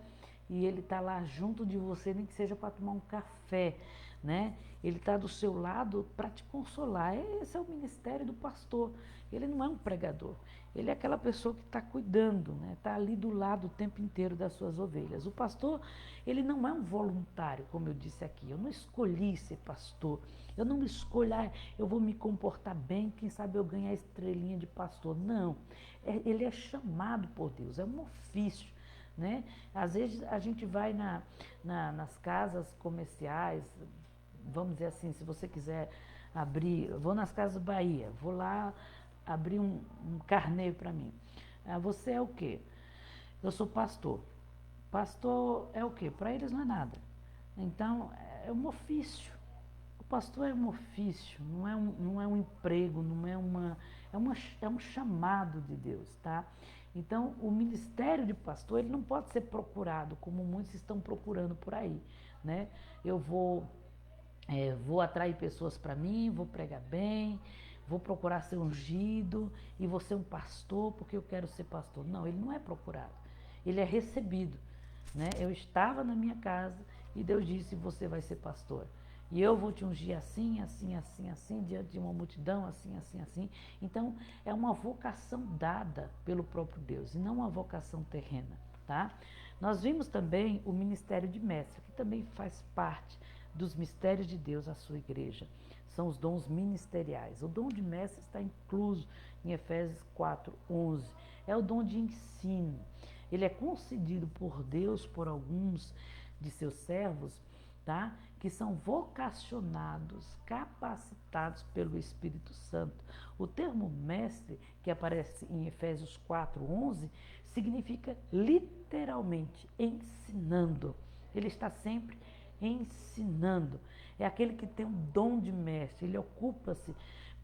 e ele está lá junto de você, nem que seja para tomar um café, né? Ele está do seu lado para te consolar. Esse é o ministério do pastor. Ele não é um pregador, ele é aquela pessoa que está cuidando, né? Está ali do lado o tempo inteiro das suas ovelhas. O pastor, ele não é um voluntário, como eu disse aqui. Eu não escolhi ser pastor. Eu não escolho, eu vou me comportar bem, quem sabe eu ganhar a estrelinha de pastor. Não, ele é chamado por Deus, é um ofício, né? Às vezes a gente vai nas casas comerciais, vamos dizer assim, se você quiser abrir, vou nas Casas Bahia, vou lá abrir um carneiro para mim. Você é o quê? Eu sou pastor. Pastor é o quê? Para eles não é nada. Então, é um ofício. O pastor é um ofício, não é um emprego, não é é um chamado de Deus, tá? Então, o ministério de pastor, ele não pode ser procurado como muitos estão procurando por aí, né? Eu vou atrair pessoas para mim, vou pregar bem, vou procurar ser ungido e vou ser um pastor porque eu quero ser pastor. Não, ele não é procurado, ele é recebido, né? Eu estava na minha casa e Deus disse: você vai ser pastor. E eu vou te ungir assim, assim, assim, assim, diante de uma multidão, assim, assim, assim. Então, é uma vocação dada pelo próprio Deus e não uma vocação terrena, tá? Nós vimos também o ministério de mestre, que também faz parte dos mistérios de Deus à sua igreja. São os dons ministeriais. O dom de mestre está incluso em Efésios 4:11. É o dom de ensino. Ele é concedido por Deus por alguns de seus servos, tá? Que são vocacionados, capacitados pelo Espírito Santo. O termo mestre, que aparece em Efésios 4:11, significa literalmente ensinando. Ele está sempre ensinando. É aquele que tem o dom de mestre, ele ocupa-se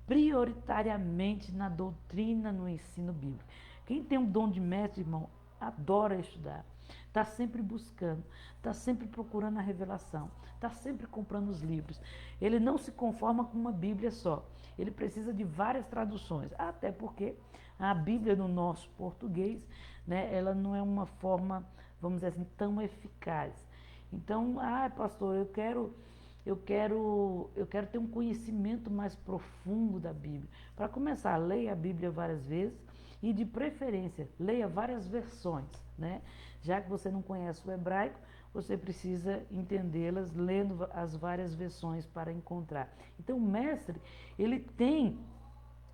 prioritariamente na doutrina, no ensino bíblico. Quem tem um dom de mestre, irmão, adora estudar, está sempre buscando, está sempre procurando a revelação, está sempre comprando os livros. Ele não se conforma com uma Bíblia só, ele precisa de várias traduções, até porque a Bíblia no nosso português, né, ela não é uma forma, vamos dizer assim, tão eficaz. Então, pastor, eu quero ter um conhecimento mais profundo da Bíblia. Para começar, leia a Bíblia várias vezes e, de preferência, leia várias versões, né? Já que você não conhece o hebraico, você precisa entendê-las lendo as várias versões para encontrar. Então, o mestre, ele tem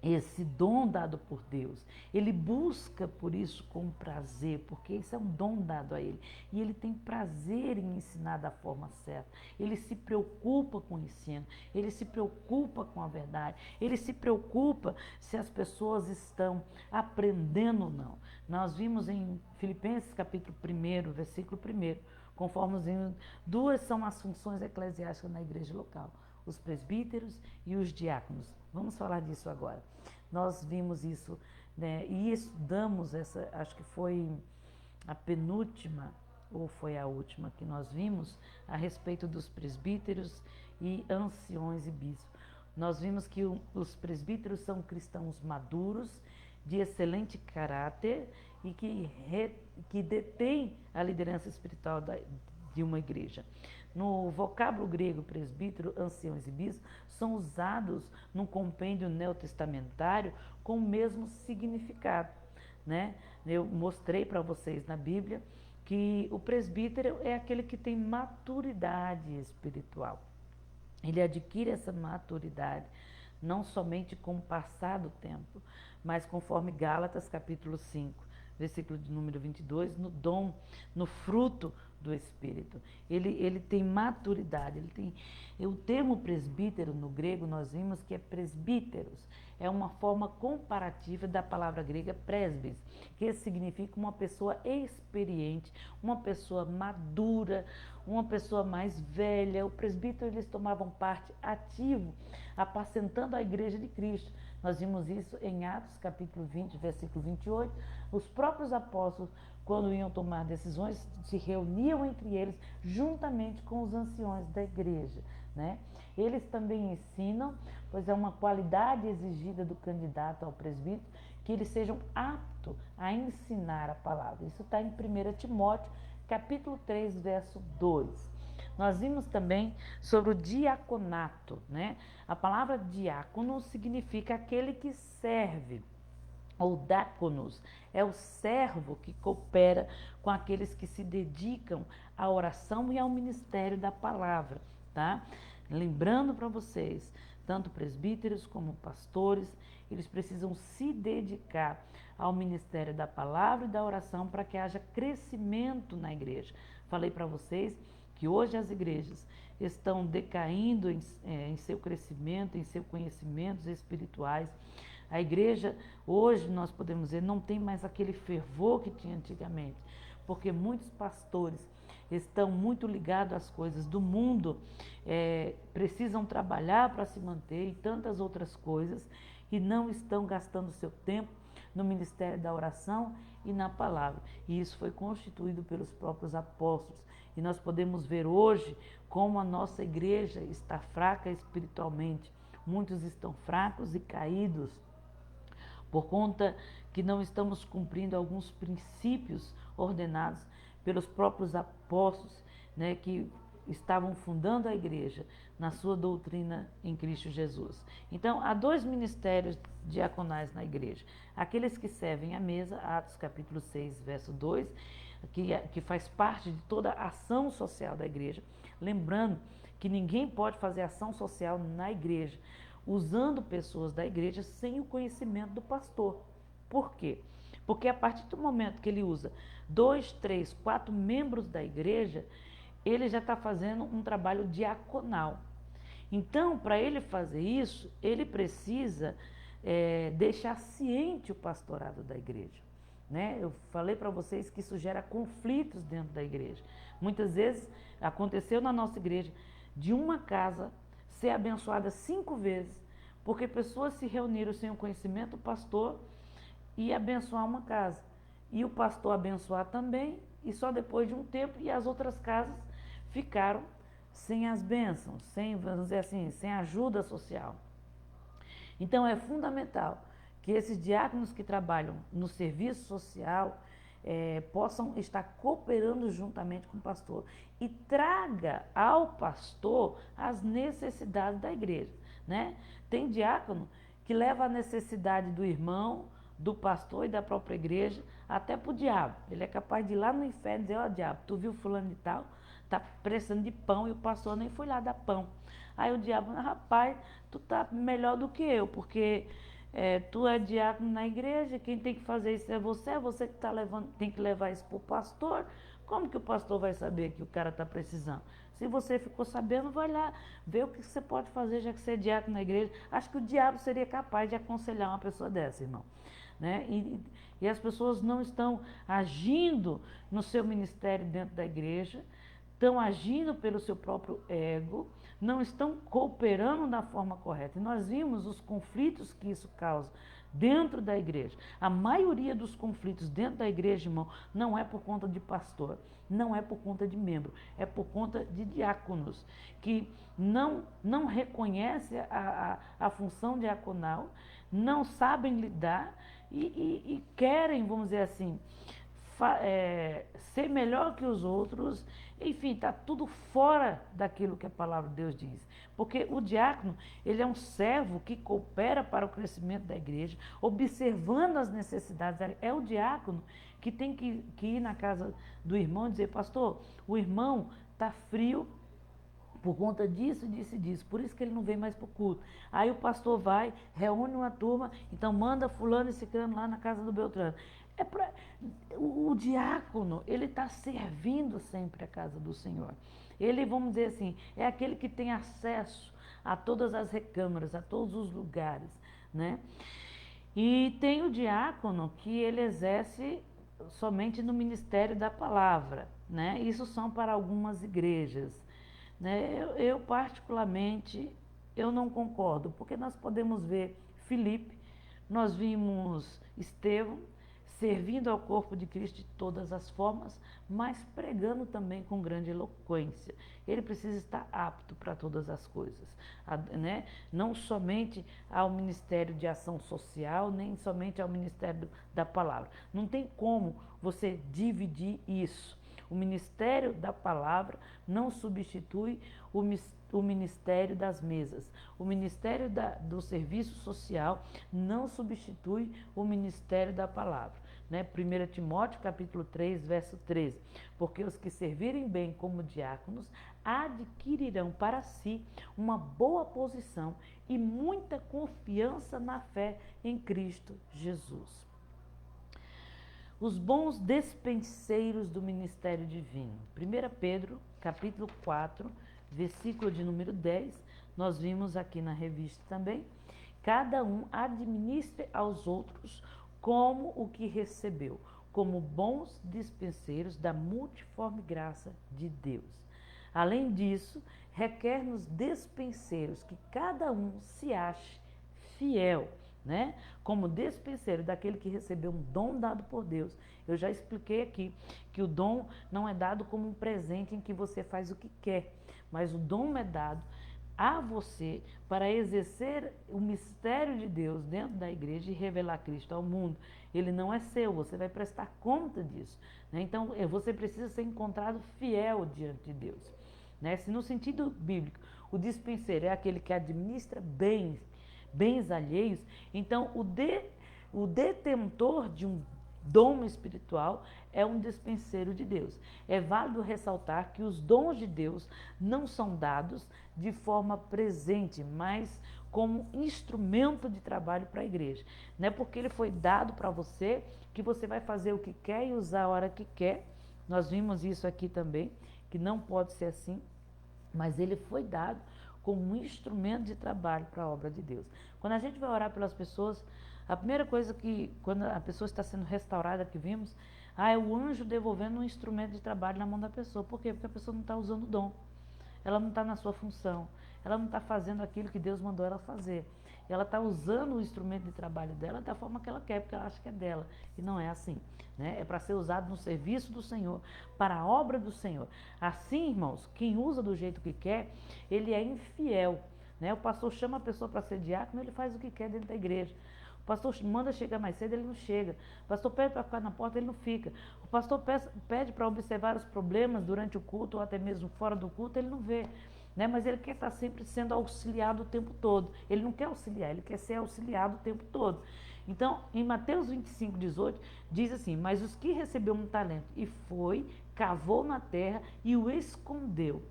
esse dom dado por Deus, ele busca por isso com prazer, porque isso é um dom dado a ele, e ele tem prazer em ensinar da forma certa, ele se preocupa com o ensino, ele se preocupa com a verdade, ele se preocupa se as pessoas estão aprendendo ou não. Nós vimos em Filipenses capítulo 1, versículo 1, conforme vimos, duas são as funções eclesiásticas na igreja local: os presbíteros e os diáconos. Vamos falar disso agora. Nós vimos isso, né, e estudamos essa, acho que foi a penúltima, ou foi a última que nós vimos, a respeito dos presbíteros e anciões e bispos. Nós vimos que os presbíteros são cristãos maduros, de excelente caráter e que detêm a liderança espiritual de uma igreja. No vocábulo grego, presbítero, anciões e bispos são usados num compêndio neotestamentário com o mesmo significado, né? Eu mostrei para vocês na Bíblia que o presbítero é aquele que tem maturidade espiritual. Ele adquire essa maturidade não somente com o passar do tempo, mas conforme Gálatas capítulo 5, versículo de número 22, no dom, no fruto do Espírito. Ele tem maturidade, o termo presbítero no grego nós vimos que é presbíteros, é uma forma comparativa da palavra grega presbis, que significa uma pessoa experiente, uma pessoa madura, uma pessoa mais velha. O presbítero, eles tomavam parte ativo, apacentando a igreja de Cristo, Nós vimos isso em Atos capítulo 20, versículo 28. Os próprios apóstolos, quando iam tomar decisões, se reuniam entre eles juntamente com os anciões da igreja, né? Eles também ensinam, pois é uma qualidade exigida do candidato ao presbítero, que eles sejam aptos a ensinar a palavra. Isso está em 1 Timóteo, capítulo 3, verso 2. Nós vimos também sobre o diaconato, né? A palavra diácono significa aquele que serve, ou diáconos, é o servo que coopera com aqueles que se dedicam à oração e ao ministério da palavra, tá? Lembrando para vocês, tanto presbíteros como pastores, eles precisam se dedicar ao ministério da palavra e da oração para que haja crescimento na igreja. Falei para vocês que hoje as igrejas estão decaindo em seu crescimento, em seus conhecimentos espirituais. A igreja, hoje, nós podemos dizer, não tem mais aquele fervor que tinha antigamente, porque muitos pastores estão muito ligados às coisas do mundo, precisam trabalhar para se manter e tantas outras coisas, e não estão gastando seu tempo no ministério da oração e na palavra. E isso foi constituído pelos próprios apóstolos. E nós podemos ver hoje como a nossa igreja está fraca espiritualmente. Muitos estão fracos e caídos por conta que não estamos cumprindo alguns princípios ordenados pelos próprios apóstolos, né, que estavam fundando a igreja na sua doutrina em Cristo Jesus. Então, há dois ministérios diaconais na igreja. Aqueles que servem à mesa, Atos capítulo 6, verso 2, que faz parte de toda a ação social da igreja. Lembrando que ninguém pode fazer ação social na igreja usando pessoas da igreja sem o conhecimento do pastor. Por quê? Porque a partir do momento que ele usa 2, 3, 4 membros da igreja, ele já está fazendo um trabalho diaconal. Então, para ele fazer isso, ele precisa deixar ciente o pastorado da igreja, né? Eu falei para vocês que isso gera conflitos dentro da igreja. Muitas vezes aconteceu na nossa igreja de uma casa ser abençoada 5 vezes, porque pessoas se reuniram sem o conhecimento do pastor e abençoar uma casa. E o pastor abençoar também, e só depois de um tempo, e as outras casas ficaram sem as bênçãos, sem, vamos dizer assim, sem ajuda social. Então é fundamental que esses diáconos que trabalham no serviço social possam estar cooperando juntamente com o pastor e traga ao pastor as necessidades da igreja, né? Tem diácono que leva a necessidade do irmão, do pastor e da própria igreja até para o diabo. Ele é capaz de ir lá no inferno e dizer: ó, diabo, tu viu fulano de tal, tá precisando de pão e o pastor nem foi lá dar pão. Aí o diabo: rapaz, tu tá melhor do que eu, porque tu é diácono na igreja, quem tem que fazer isso é você que tem que levar isso para o pastor. Como que o pastor vai saber que o cara está precisando? Se você ficou sabendo, vai lá ver o que você pode fazer, já que você é diácono na igreja. Acho que o diabo seria capaz de aconselhar uma pessoa dessa, irmão, né? E as pessoas não estão agindo no seu ministério dentro da igreja, estão agindo pelo seu próprio ego, não estão cooperando da forma correta. E nós vimos os conflitos que isso causa dentro da igreja. A maioria dos conflitos dentro da igreja, irmão, não é por conta de pastor, não é por conta de membro, é por conta de diáconos que não reconhecem a função diaconal, não sabem lidar e querem, vamos dizer assim, ser melhor que os outros. Enfim, está tudo fora daquilo que a palavra de Deus diz. Porque o diácono, ele é um servo que coopera para o crescimento da igreja, observando as necessidades. É o diácono que tem que ir na casa do irmão e dizer: pastor, o irmão está frio por conta disso, disso e disso, por isso que ele não vem mais para o culto. Aí o pastor vai, reúne uma turma, então manda fulano e ciclano lá na casa do Beltrano. O diácono, ele está servindo sempre a casa do Senhor. Ele, vamos dizer assim, é aquele que tem acesso a todas as recâmaras, a todos os lugares, né? E tem o diácono que ele exerce somente no ministério da palavra, né? Isso são para algumas igrejas, né? Eu particularmente, eu não concordo, porque nós podemos ver Filipe, nós vimos Estevão servindo ao corpo de Cristo de todas as formas, mas pregando também com grande eloquência. Ele precisa estar apto para todas as coisas, né? Não somente ao ministério de ação social, nem somente ao ministério da palavra. Não tem como você dividir isso. O ministério da palavra não substitui o ministério das mesas. O ministério do serviço social não substitui o ministério da palavra. Né? 1 Timóteo capítulo 3, verso 13. Porque os que servirem bem como diáconos adquirirão para si uma boa posição e muita confiança na fé em Cristo Jesus. Os bons despenseiros do ministério divino. 1 Pedro, capítulo 4, versículo de número 10, nós vimos aqui na revista também. Cada um administre aos outros como o que recebeu, como bons dispenseiros da multiforme graça de Deus. Além disso, requer nos despenseiros que cada um se ache fiel, né? Como despenseiro daquele que recebeu um dom dado por Deus. Eu já expliquei aqui que o dom não é dado como um presente em que você faz o que quer, mas o dom é dado a você para exercer o mistério de Deus dentro da igreja e revelar Cristo ao mundo. Ele não é seu, você vai prestar conta disso, né? Então, você precisa ser encontrado fiel diante de Deus, né? Se no sentido bíblico o dispenseiro é aquele que administra bens alheios, então o detentor de um dom espiritual é um dispenseiro de Deus. É válido ressaltar que os dons de Deus não são dados de forma presente, mas como instrumento de trabalho para a igreja. Não é porque ele foi dado para você que você vai fazer o que quer e usar a hora que quer. Nós vimos isso aqui também, que não pode ser assim, mas ele foi dado como um instrumento de trabalho para a obra de Deus. Quando a gente vai orar pelas pessoas, a primeira coisa que, quando a pessoa está sendo restaurada, que vimos, é o anjo devolvendo um instrumento de trabalho na mão da pessoa. Por quê? Porque a pessoa não está usando o dom. Ela não está na sua função. Ela não está fazendo aquilo que Deus mandou ela fazer. Ela está usando o instrumento de trabalho dela da forma que ela quer, porque ela acha que é dela. E não é assim, né? É para ser usado no serviço do Senhor, para a obra do Senhor. Assim, irmãos, quem usa do jeito que quer, ele é infiel, né? O pastor chama a pessoa para ser diácono, ele faz o que quer dentro da igreja. O pastor manda chegar mais cedo, ele não chega. O pastor pede para ficar na porta, ele não fica. O pastor pede para observar os problemas durante o culto ou até mesmo fora do culto, ele não vê, né? Mas ele quer estar sempre sendo auxiliado o tempo todo. Ele não quer auxiliar, ele quer ser auxiliado o tempo todo. Então, em Mateus 25, 18, diz assim: mas os que recebeu um talento e foi, cavou na terra e o escondeu,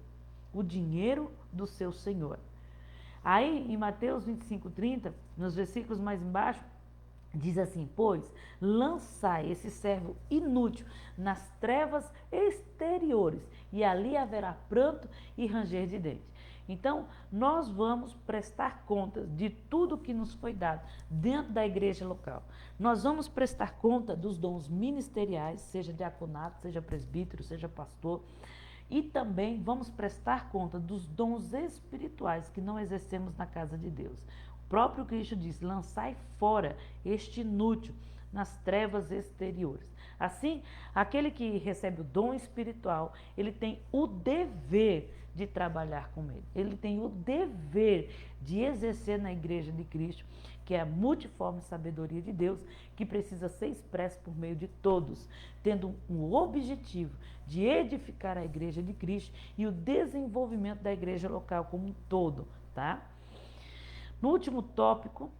o dinheiro do seu senhor. Aí, em Mateus 25, 30, nos versículos mais embaixo, diz assim: pois lançai esse servo inútil nas trevas exteriores, e ali haverá pranto e ranger de dentes. Então, nós vamos prestar contas de tudo que nos foi dado dentro da igreja local. Nós vamos prestar conta dos dons ministeriais, seja diaconato, seja presbítero, seja pastor. E também vamos prestar conta dos dons espirituais que não exercemos na casa de Deus. O próprio Cristo diz: lançai fora este inútil nas trevas exteriores. Assim, aquele que recebe o dom espiritual, ele tem o dever de trabalhar com ele. Ele tem o dever de exercer na igreja de Cristo, que é a multiforme sabedoria de Deus, que precisa ser expressa por meio de todos, tendo um objetivo de edificar a igreja de Cristo e o desenvolvimento da igreja local como um todo, tá? No último tópico,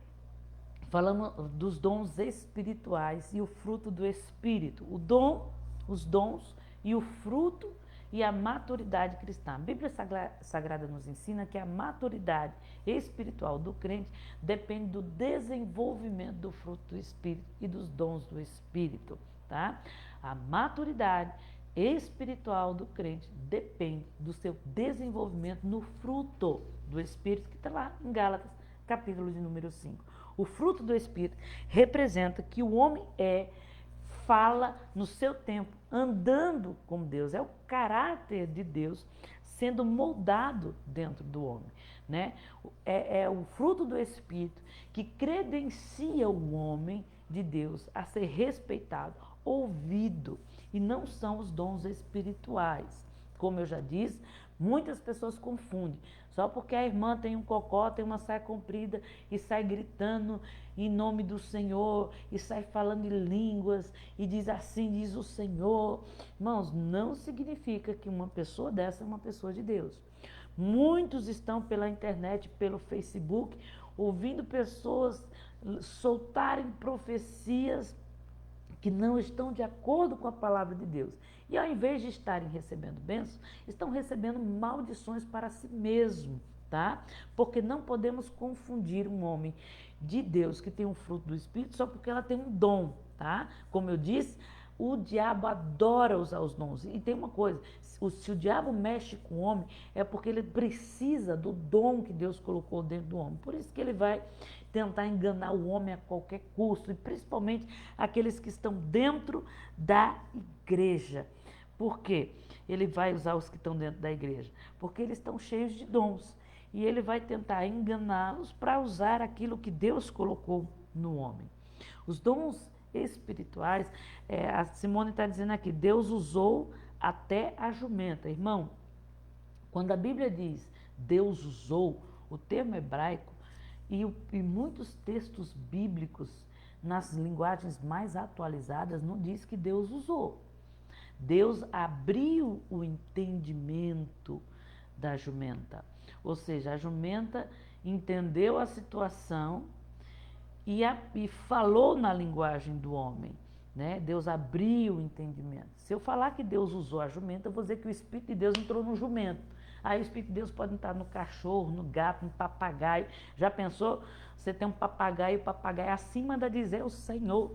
falamos dos dons espirituais e o fruto do Espírito. O dom, os dons e o fruto e a maturidade cristã. A Bíblia Sagrada nos ensina que a maturidade espiritual do crente depende do desenvolvimento do fruto do Espírito e dos dons do Espírito, tá? A maturidade espiritual do crente depende do seu desenvolvimento no fruto do Espírito, que está lá em Gálatas, capítulo de número 5. O fruto do Espírito representa que o homem é fala no seu tempo, andando com Deus. É o caráter de Deus sendo moldado dentro do homem, né? É o fruto do Espírito que credencia o homem de Deus a ser respeitado, ouvido, e não são os dons espirituais. Como eu já disse, muitas pessoas confundem. Só porque a irmã tem um cocó, tem uma saia comprida e sai gritando em nome do Senhor e sai falando em línguas e diz assim, diz o Senhor. Irmãos, não significa que uma pessoa dessa é uma pessoa de Deus. Muitos estão pela internet, pelo Facebook, ouvindo pessoas soltarem profecias que não estão de acordo com a palavra de Deus. E ao invés de estarem recebendo bênçãos, estão recebendo maldições para si mesmo, tá? Porque não podemos confundir um homem de Deus que tem um fruto do Espírito só porque ela tem um dom, tá? Como eu disse, o diabo adora usar os dons. E tem uma coisa, se o diabo mexe com o homem, é porque ele precisa do dom que Deus colocou dentro do homem. Por isso que ele vai tentar enganar o homem a qualquer custo, e principalmente aqueles que estão dentro da igreja. Por quê? Ele vai usar os que estão dentro da igreja? Porque eles estão cheios de dons. E ele vai tentar enganá-los para usar aquilo que Deus colocou no homem. Os dons espirituais, a Simone está dizendo aqui, Deus usou até a jumenta. Irmão, quando a Bíblia diz Deus usou, o termo hebraico, e muitos textos bíblicos, nas linguagens mais atualizadas, não diz que Deus usou. Deus abriu o entendimento da jumenta. Ou seja, a jumenta entendeu a situação e falou na linguagem do homem, né? Deus abriu o entendimento. Se eu falar que Deus usou a jumenta, eu vou dizer que o Espírito de Deus entrou no jumento. Aí o Espírito de Deus pode entrar no cachorro, no gato, no papagaio. Já pensou? Você tem um papagaio, o papagaio acima da dizer o Senhor,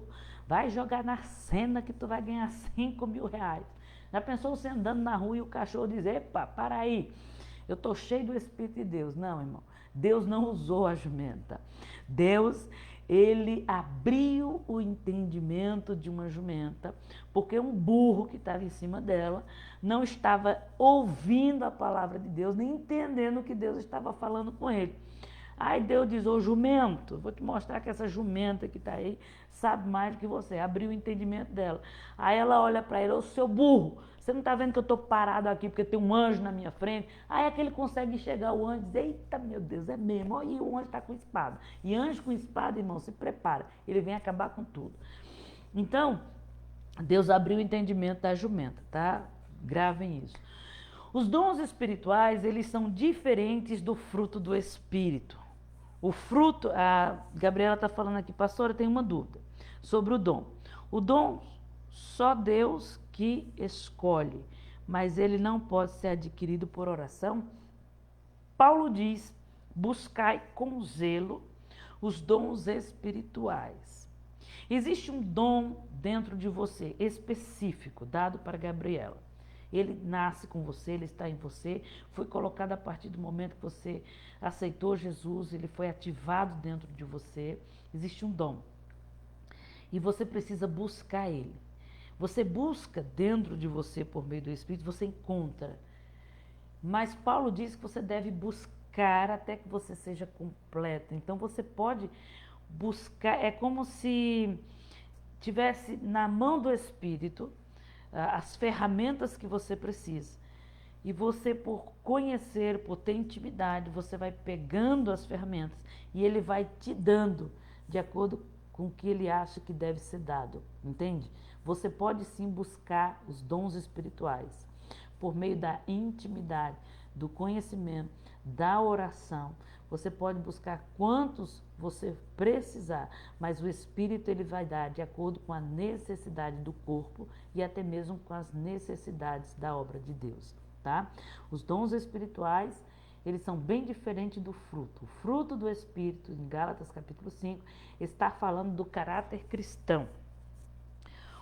vai jogar na cena que tu vai ganhar 5 mil reais. Já pensou você andando na rua e o cachorro dizer, epa, para aí, eu estou cheio do Espírito de Deus. Não, irmão, Deus não usou a jumenta. Deus, ele abriu o entendimento de uma jumenta, porque um burro que estava em cima dela não estava ouvindo a palavra de Deus, nem entendendo o que Deus estava falando com ele. Aí Deus diz, ô jumento, vou te mostrar que essa jumenta que está aí sabe mais do que você, abriu o entendimento dela. Aí ela olha para ele, ô seu burro, você não está vendo que eu estou parado aqui porque tem um anjo na minha frente? Aí é que ele consegue enxergar o anjo e dizer, eita meu Deus, é mesmo, e o anjo está com espada. E anjo com espada, irmão, se prepara, ele vem acabar com tudo. Então, Deus abriu o entendimento da jumenta, tá? Gravem isso. Os dons espirituais, eles são diferentes do fruto do Espírito. O fruto, a Gabriela está falando aqui, pastora, tem uma dúvida sobre o dom. O dom, só Deus que escolhe, mas ele não pode ser adquirido por oração. Paulo diz, buscai com zelo os dons espirituais. Existe um dom dentro de você, específico, dado para Gabriela. Ele nasce com você, ele está em você, foi colocado a partir do momento que você aceitou Jesus, ele foi ativado dentro de você. Existe um dom. E você precisa buscar ele. Você busca dentro de você, por meio do Espírito, você encontra. Mas Paulo diz que você deve buscar até que você seja completo. Então você pode buscar, é como se tivesse na mão do Espírito as ferramentas que você precisa. E você, por conhecer, por ter intimidade, você vai pegando as ferramentas e ele vai te dando de acordo com o que ele acha que deve ser dado, entende? Você pode sim buscar os dons espirituais por meio da intimidade, do conhecimento, da oração. Você pode buscar quantos você precisar, mas o Espírito ele vai dar de acordo com a necessidade do corpo e até mesmo com as necessidades da obra de Deus, tá? Os dons espirituais, eles são bem diferentes do fruto. O fruto do Espírito, em Gálatas capítulo 5, está falando do caráter cristão.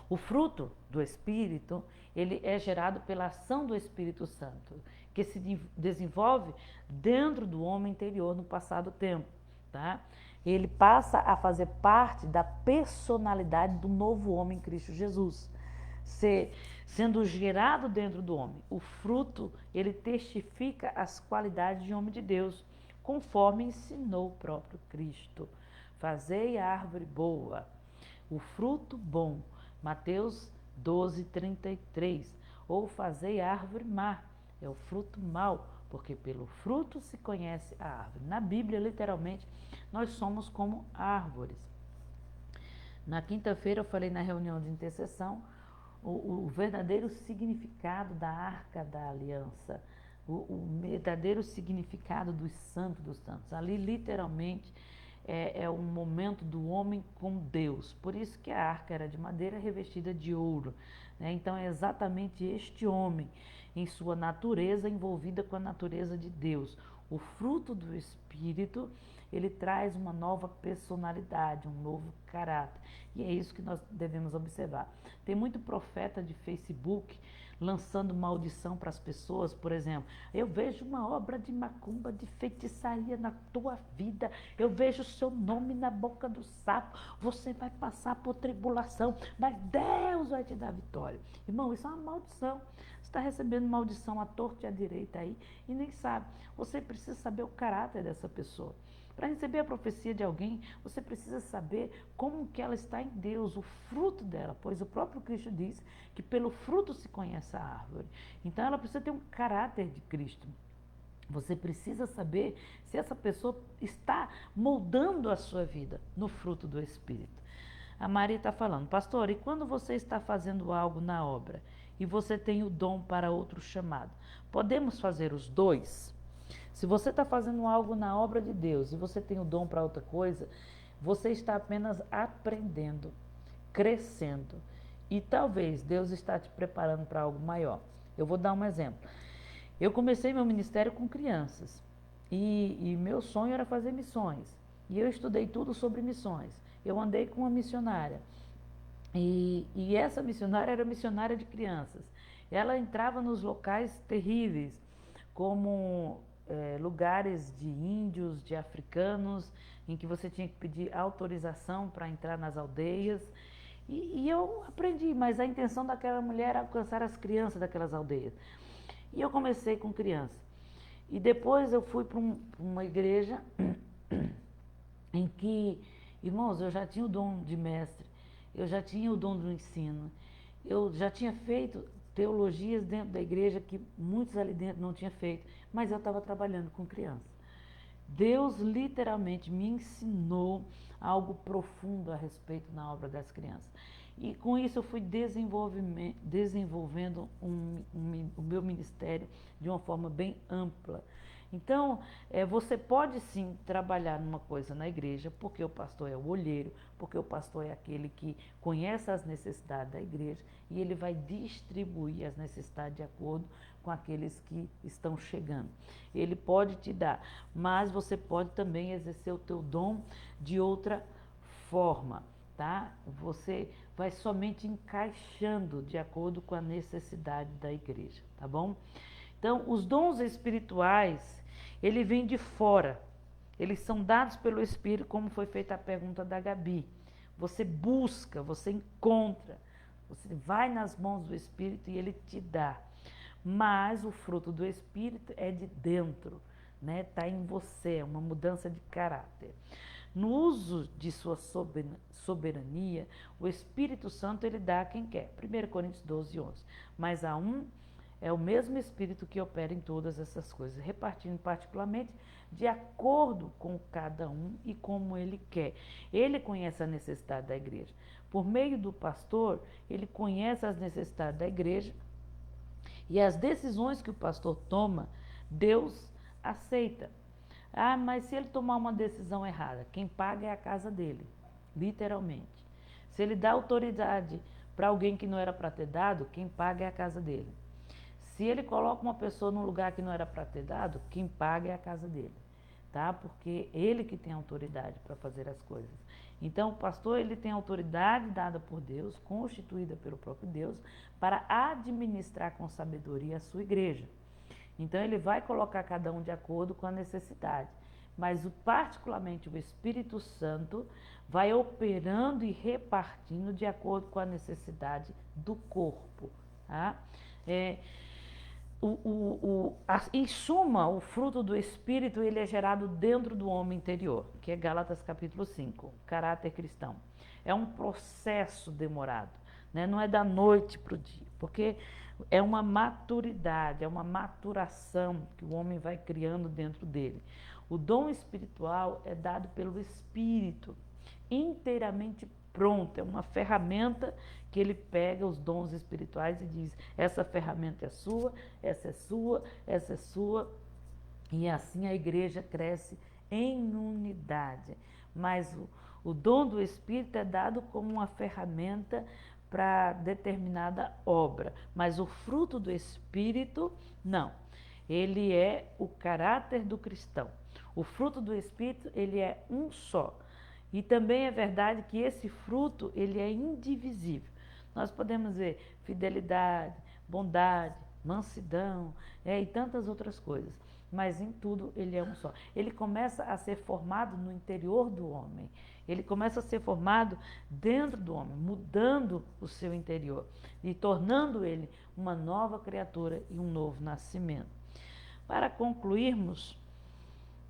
O fruto do Espírito, ele é gerado pela ação do Espírito Santo, que se desenvolve dentro do homem interior no passado tempo, tá? ele passa a fazer parte da personalidade do novo homem em Cristo Jesus, sendo gerado dentro do homem. O fruto, ele testifica as qualidades de homem de Deus, conforme ensinou o próprio Cristo. Fazei a árvore boa, o fruto bom, Mateus 12:33, ou fazei a árvore má, é o fruto mau, porque pelo fruto se conhece a árvore. Na Bíblia, literalmente, nós somos como árvores. Na quinta-feira eu falei na reunião de intercessão o verdadeiro significado da Arca da Aliança, o verdadeiro significado dos santos. Ali, literalmente, é um momento do homem com Deus. Por isso que a arca era de madeira revestida de ouro, né? Então, é exatamente este homem, em sua natureza, envolvida com a natureza de Deus. O fruto do Espírito, ele traz uma nova personalidade, um novo caráter. E é isso que nós devemos observar. Tem muito profeta de Facebook lançando maldição para as pessoas, por exemplo. Eu vejo uma obra de macumba, de feitiçaria na tua vida. Eu vejo o seu nome na boca do sapo. Você vai passar por tribulação, mas Deus vai te dar vitória. Irmão, isso é uma maldição. Você está recebendo maldição à torta e à direita aí e nem sabe. Você precisa saber o caráter dessa pessoa. Para receber a profecia de alguém, você precisa saber como que ela está em Deus, o fruto dela, pois o próprio Cristo diz que pelo fruto se conhece a árvore. Então ela precisa ter um caráter de Cristo. Você precisa saber se essa pessoa está moldando a sua vida no fruto do Espírito. A Maria está falando, pastor, e quando você está fazendo algo na obra e você tem o dom para outro chamado, podemos fazer os dois? Se você está fazendo algo na obra de Deus e você tem o dom para outra coisa, você está apenas aprendendo, crescendo. E talvez Deus está te preparando para algo maior. Eu vou dar um exemplo. Eu comecei meu ministério com crianças e meu sonho era fazer missões. E eu estudei tudo sobre missões. Eu andei com uma missionária. E essa missionária era missionária de crianças. Ela entrava nos locais terríveis, como lugares de índios, de africanos, em que você tinha que pedir autorização para entrar nas aldeias. E eu aprendi, mas a intenção daquela mulher era alcançar as crianças daquelas aldeias. E eu comecei com criança. E depois eu fui para uma igreja em que, irmãos, eu já tinha o dom de mestre, eu já tinha o dom do ensino, eu já tinha feito teologias dentro da igreja que muitos ali dentro não tinham feito, mas eu estava trabalhando com criança. Deus literalmente me ensinou algo profundo a respeito na obra das crianças. E com isso eu fui desenvolvendo o meu ministério de uma forma bem ampla. Então, você pode sim trabalhar numa coisa na igreja, porque o pastor é o olheiro, porque o pastor é aquele que conhece as necessidades da igreja e ele vai distribuir as necessidades de acordo com aqueles que estão chegando. Ele pode te dar, mas você pode também exercer o teu dom de outra forma, tá? Você vai somente encaixando de acordo com a necessidade da igreja, tá bom? Então, os dons espirituais, ele vem de fora. Eles são dados pelo Espírito, como foi feita a pergunta da Gabi. Você busca, você encontra, você vai nas mãos do Espírito e ele te dá. Mas o fruto do Espírito é de dentro, né? Está em você, é uma mudança de caráter. No uso de sua soberania, o Espírito Santo ele dá a quem quer. 1 Coríntios 12:11. Mas a um é o mesmo Espírito que opera em todas essas coisas, repartindo particularmente de acordo com cada um e como ele quer. Ele conhece a necessidade da igreja. Por meio do pastor, ele conhece as necessidades da igreja e as decisões que o pastor toma, Deus aceita. Ah, mas se ele tomar uma decisão errada, quem paga é a casa dele, literalmente. Se ele dá autoridade para alguém que não era para ter dado, quem paga é a casa dele. Se ele coloca uma pessoa num lugar que não era para ter dado, quem paga é a casa dele, tá? Porque ele que tem autoridade para fazer as coisas. Então, o pastor, ele tem autoridade dada por Deus, constituída pelo próprio Deus, para administrar com sabedoria a sua igreja. Então, ele vai colocar cada um de acordo com a necessidade. mas particularmente o Espírito Santo vai operando e repartindo de acordo com a necessidade do corpo. Tá? Em suma, o fruto do Espírito ele é gerado dentro do homem interior, que é Gálatas capítulo 5, caráter cristão. É um processo demorado, né? Não é da noite para o dia, porque é uma maturidade, é uma maturação que o homem vai criando dentro dele. O dom espiritual é dado pelo Espírito, inteiramente pronto, é uma ferramenta que ele pega os dons espirituais e diz, essa ferramenta é sua, essa é sua, essa é sua, e assim a igreja cresce em unidade. Mas o dom do Espírito é dado como uma ferramenta para determinada obra, mas o fruto do Espírito, não. Ele é o caráter do cristão. O fruto do Espírito, ele é um só. E também é verdade que esse fruto, ele é indivisível. Nós podemos ver fidelidade, bondade, mansidão, e tantas outras coisas. Mas em tudo ele é um só. Ele começa a ser formado no interior do homem. Ele começa a ser formado dentro do homem, mudando o seu interior e tornando ele uma nova criatura e um novo nascimento. Para concluirmos,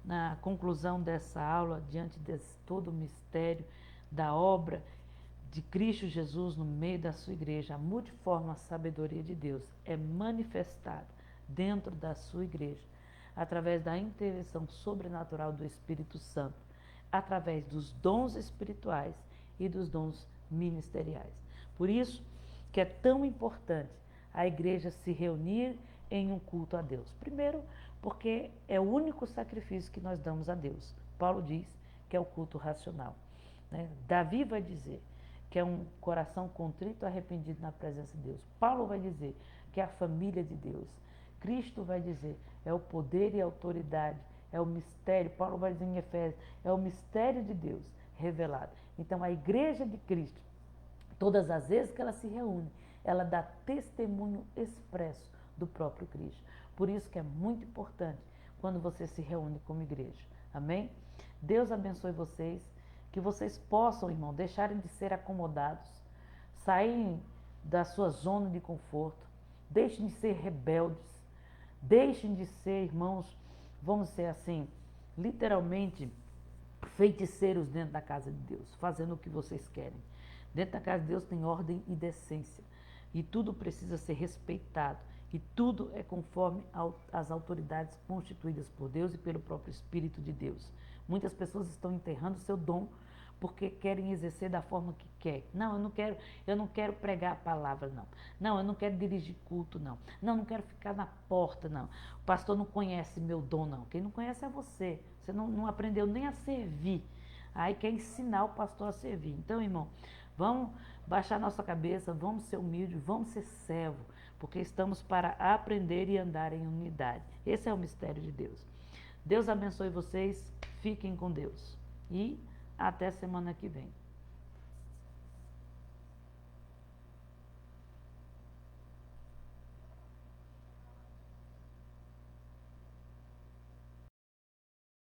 na conclusão dessa aula, diante de todo o mistério da obra de Cristo Jesus no meio da sua igreja, a multiforme sabedoria de Deus é manifestada dentro da sua igreja, através da intervenção sobrenatural do Espírito Santo, através dos dons espirituais e dos dons ministeriais. Por isso que é tão importante a igreja se reunir em um culto a Deus. Primeiro, porque é o único sacrifício que nós damos a Deus. Paulo diz que é o culto racional, né? Davi vai dizer que é um coração contrito, arrependido na presença de Deus. Paulo vai dizer que é a família de Deus. Cristo vai dizer, é o poder e a autoridade, é o mistério. Paulo vai dizer em Efésios, é o mistério de Deus revelado. Então a igreja de Cristo, todas as vezes que ela se reúne, ela dá testemunho expresso do próprio Cristo. Por isso que é muito importante quando você se reúne como igreja. Amém? Deus abençoe vocês, que vocês possam, irmão, deixarem de ser acomodados, saírem da sua zona de conforto, deixem de ser rebeldes, deixem de ser, irmãos, vamos ser assim, literalmente feiticeiros dentro da casa de Deus, fazendo o que vocês querem. Dentro da casa de Deus tem ordem e decência, e tudo precisa ser respeitado. E tudo é conforme às autoridades constituídas por Deus e pelo próprio Espírito de Deus. Muitas pessoas estão enterrando seu dom porque querem exercer da forma que quer. Não, eu não quero pregar a palavra, não. Não, eu não quero dirigir culto, não. Não, não quero ficar na porta, não. O pastor não conhece meu dom, não. Quem não conhece é você. Você não aprendeu nem a servir. Aí quer ensinar o pastor a servir. Então, irmão, vamos baixar nossa cabeça, vamos ser humildes, vamos ser servo, porque estamos para aprender e andar em unidade. Esse é o mistério de Deus. Deus abençoe vocês, fiquem com Deus e até semana que vem.